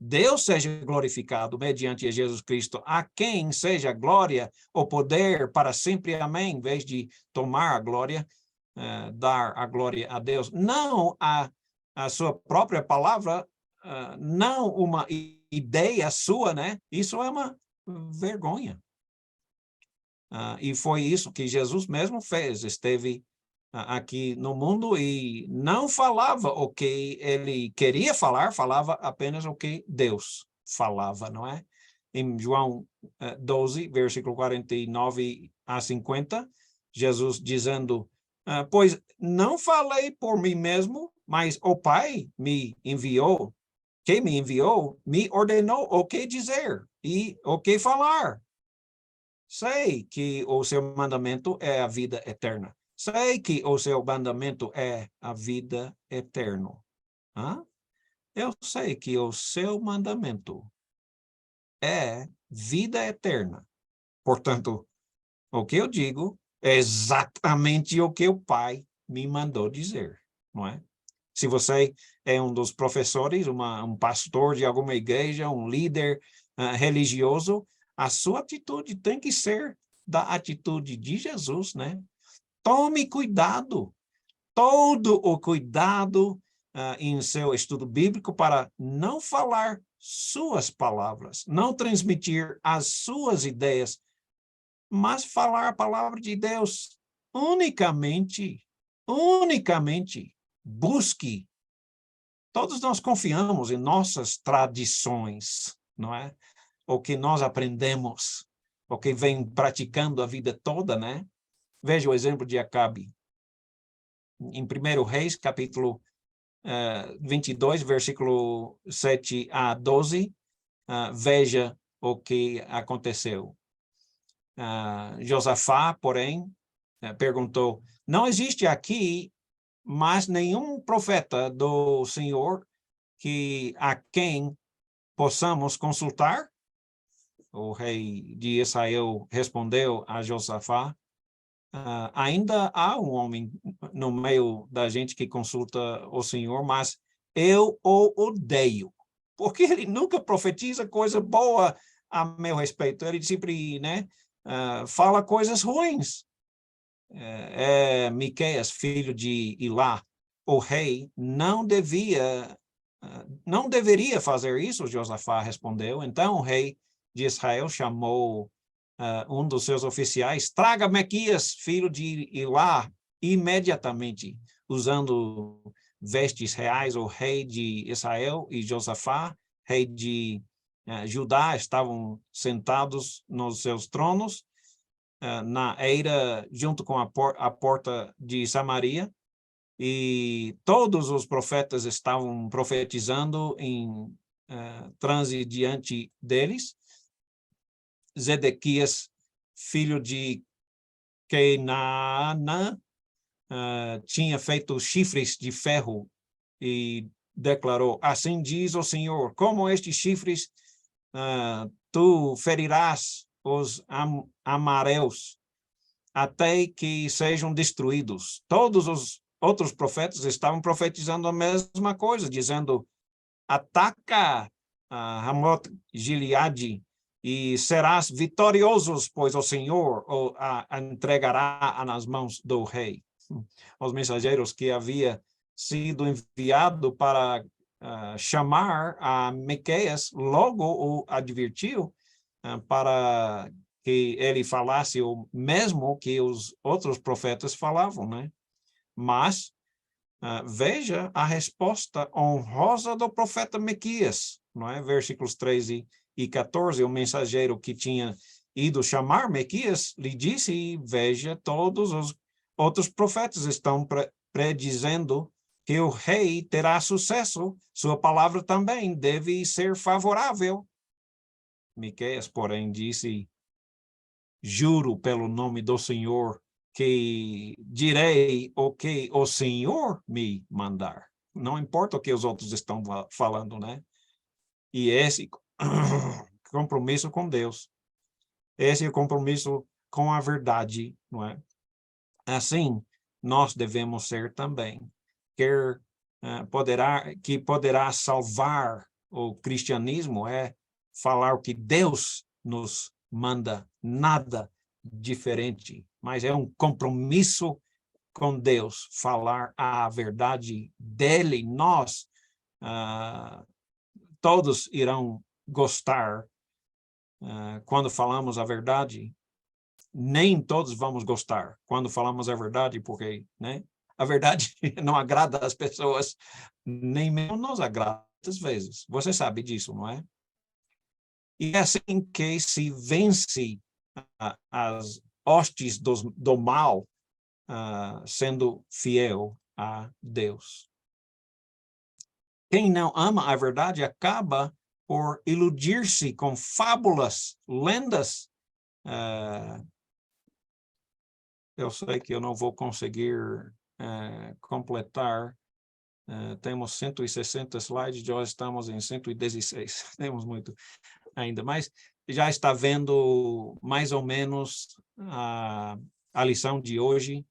Deus seja glorificado mediante Jesus Cristo, a quem seja a glória, o poder para sempre, amém, em vez de tomar a glória, dar a glória a Deus, não a sua própria palavra, não uma ideia sua, né? Isso é uma vergonha. E foi isso que Jesus mesmo fez, esteve aqui no mundo e não falava o que ele queria falar, falava apenas o que Deus falava, não é? Em João 12, versículo 49 a 50, Jesus dizendo, pois não falei por mim mesmo, mas o Pai me enviou, quem me enviou, me ordenou o que dizer e o que falar. Sei que o seu mandamento é a vida eterna. Sei que o seu mandamento é a vida eterna. Eu sei que o seu mandamento é vida eterna. Portanto, o que eu digo é exatamente o que o Pai me mandou dizer, não é? Se você é um dos professores, um pastor de alguma igreja, um líder religioso, a sua atitude tem que ser da atitude de Jesus, né? Tome cuidado, todo o cuidado em seu estudo bíblico para não falar suas palavras, não transmitir as suas ideias, mas falar a palavra de Deus unicamente. Busque. Todos nós confiamos em nossas tradições, não é? O que nós aprendemos, o que vem praticando a vida toda, né? Veja o exemplo de Acabe. Em 1 Reis, capítulo 22, versículo 7 a 12, veja o que aconteceu. Josafá, porém, perguntou, não existe aqui mais nenhum profeta do Senhor a quem possamos consultar? O rei de Israel respondeu a Josafá, ainda há um homem no meio da gente que consulta o Senhor, mas eu o odeio, porque ele nunca profetiza coisa boa a meu respeito. Ele sempre, né, fala coisas ruins. Miqueias, filho de Ilá, o rei, não deveria fazer isso, Josafá respondeu. Então o rei de Israel chamou um dos seus oficiais, traga Miqueias, filho de Ilá, imediatamente, usando vestes reais. O rei de Israel e Josafá, rei de Judá, estavam sentados nos seus tronos. na eira, junto com a porta de Samaria, e todos os profetas estavam profetizando em transe diante deles. Zedequias, filho de Kenaana, tinha feito chifres de ferro e declarou: assim diz o Senhor, como estes chifres tu ferirás os amareus até que sejam destruídos. Todos os outros profetas estavam profetizando a mesma coisa, dizendo: ataca Ramoth Gileade e serás vitoriosos, pois o Senhor a entregará nas mãos do rei. Os mensageiros que havia sido enviado para chamar a Miqueias logo o advertiu para que ele falasse o mesmo que os outros profetas falavam, né? Mas veja a resposta honrosa do profeta Miqueias, não é? Versículos 13 e 14, o mensageiro que tinha ido chamar Miqueias lhe disse: veja, todos os outros profetas estão predizendo que o rei terá sucesso, sua palavra também deve ser favorável. Miqueias, porém, disse: juro pelo nome do Senhor que direi o que o Senhor me mandar. Não importa o que os outros estão falando, né? E esse compromisso com Deus, esse é o compromisso com a verdade, não é? Assim, nós devemos ser também. Poderá salvar o cristianismo é falar o que Deus nos manda, nada diferente, mas é um compromisso com Deus, falar a verdade dele. Nós, todos irão gostar quando falamos a verdade. Nem todos vamos gostar quando falamos a verdade, porque, né, a verdade não agrada as pessoas, nem mesmo nos agrada às vezes. Você sabe disso, não é? E é assim que se vence as hostes do mal, sendo fiel a Deus. Quem não ama a verdade acaba por iludir-se com fábulas, lendas. Eu sei que eu não vou conseguir completar. Temos 160 slides, já estamos em 116. Temos muito ainda, mas já está vendo mais ou menos a lição de hoje.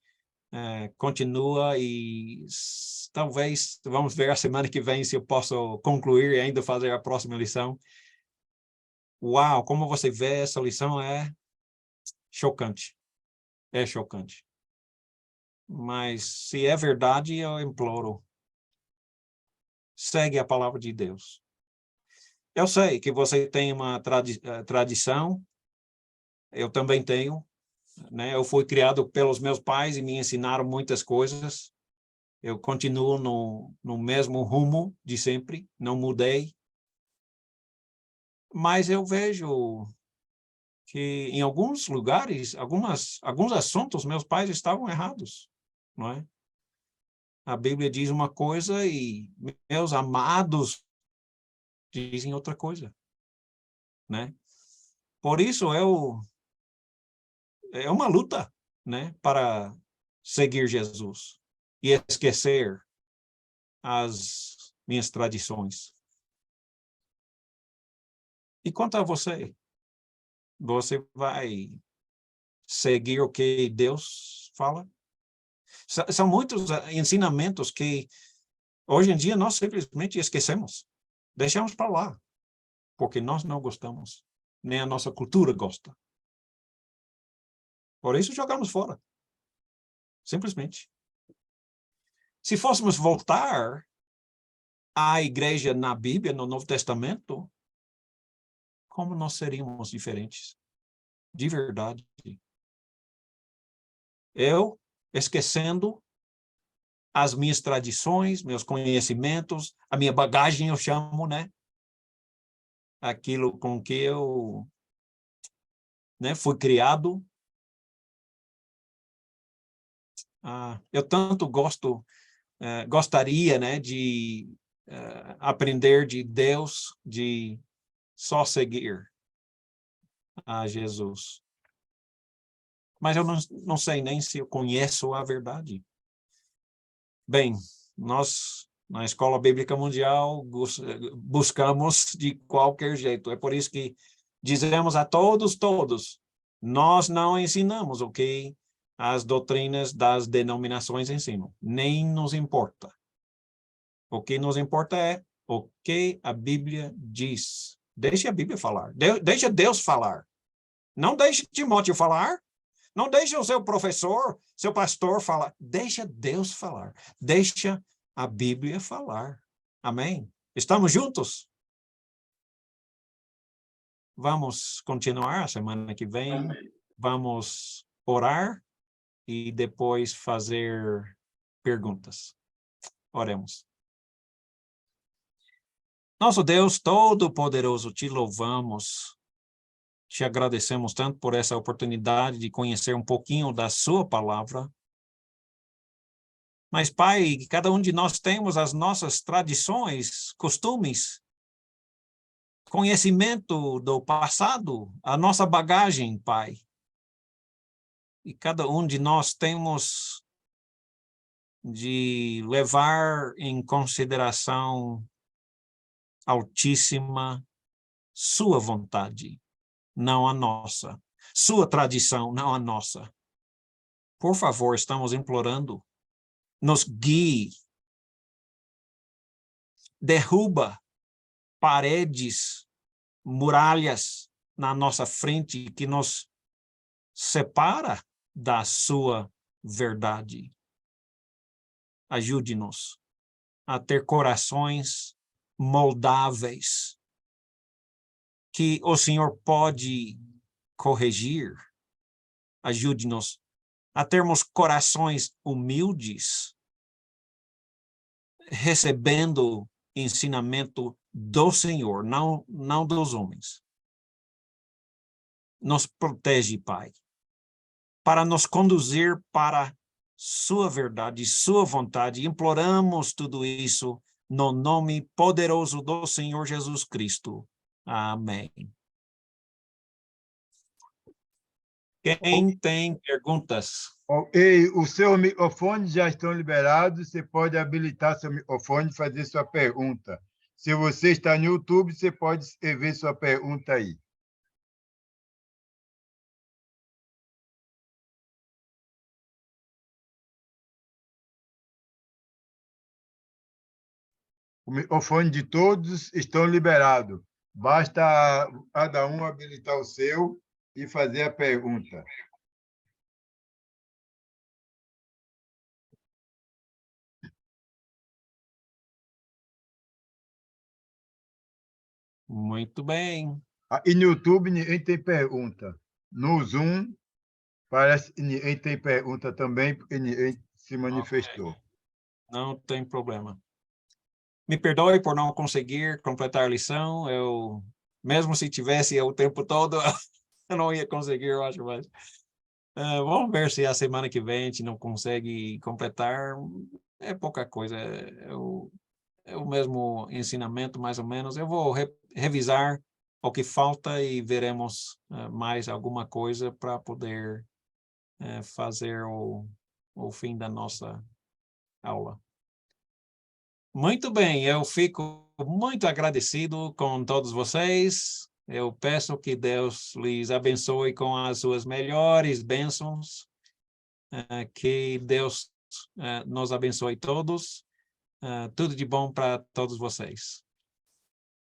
Continua e talvez vamos ver a semana que vem se eu posso concluir e ainda fazer a próxima lição. Uau, como você vê, essa lição é chocante. É chocante. Mas se é verdade, eu imploro, segue a palavra de Deus. Eu sei que você tem uma tradição, eu também tenho, né? Eu fui criado pelos meus pais e me ensinaram muitas coisas. Eu continuo no mesmo rumo de sempre, não mudei. Mas eu vejo que em alguns lugares, alguns assuntos, meus pais estavam errados, não é? A Bíblia diz uma coisa e meus amados dizem outra coisa, né? Por isso é uma luta, né, para seguir Jesus e esquecer as minhas tradições. E quanto a você, você vai seguir o que Deus fala? São muitos ensinamentos que hoje em dia nós simplesmente esquecemos, deixamos para lá, porque nós não gostamos, nem a nossa cultura gosta. Por isso jogamos fora, simplesmente. Se fôssemos voltar à igreja na Bíblia, no Novo Testamento, como nós seríamos diferentes? De verdade. Eu, esquecendo as minhas tradições, meus conhecimentos, a minha bagagem, eu chamo, né? Aquilo com que eu, né, fui criado, Eu tanto gostaria, né, de aprender de Deus, de só seguir a Jesus. Mas eu não sei nem se eu conheço a verdade. Bem, nós, na Escola Bíblica Mundial, buscamos de qualquer jeito. É por isso que dizemos a todos, nós não ensinamos o que as doutrinas das denominações ensinam. Nem nos importa. O que nos importa é o que a Bíblia diz. Deixe a Bíblia falar. Deixa Deus falar. Não deixe Timóteo falar. Não deixe o seu professor, seu pastor falar. Deixa Deus falar. Deixa a Bíblia falar. Amém? Estamos juntos? Vamos continuar a semana que vem. Amém. Vamos orar e depois fazer perguntas. Oremos. Nosso Deus Todo-Poderoso, te louvamos. Te agradecemos tanto por essa oportunidade de conhecer um pouquinho da sua palavra. Mas, Pai, cada um de nós temos as nossas tradições, costumes, conhecimento do passado, a nossa bagagem, Pai. E cada um de nós temos de levar em consideração altíssima sua vontade, não a nossa. Sua tradição, não a nossa. Por favor, estamos implorando, nos guie. Derruba paredes, muralhas na nossa frente que nos separa da sua verdade. Ajude-nos a ter corações moldáveis que o Senhor pode corrigir. Ajude-nos a termos corações humildes, recebendo ensinamento do Senhor, não dos homens. Nos protege, Pai, para nos conduzir para sua verdade, sua vontade. Imploramos tudo isso no nome poderoso do Senhor Jesus Cristo. Amém. Quem tem perguntas? Ei, os seus microfones já estão liberados, você pode habilitar seu microfone e fazer sua pergunta. Se você está no YouTube, você pode escrever sua pergunta aí. O microfone de todos estão liberados. Basta cada um habilitar o seu e fazer a pergunta. Muito bem. E no YouTube ninguém tem pergunta. No Zoom parece que ninguém tem pergunta também, porque ninguém se manifestou. Okay. Não tem problema. Me perdoe por não conseguir completar a lição. Eu, mesmo se tivesse o tempo todo, eu não ia conseguir, eu acho, mas vamos ver se a semana que vem a gente não consegue completar. É pouca coisa. É o mesmo ensinamento, mais ou menos. Eu vou revisar o que falta e veremos mais alguma coisa para poder fazer o fim da nossa aula. Muito bem, eu fico muito agradecido com todos vocês. Eu peço que Deus lhes abençoe com as suas melhores bênçãos. Que Deus nos abençoe todos. Tudo de bom para todos vocês.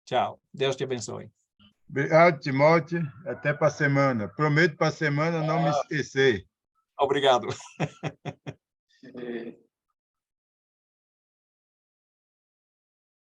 Tchau. Deus te abençoe. Obrigado, Timóteo. Até para a semana. Prometo para a semana não me esquecer. Obrigado.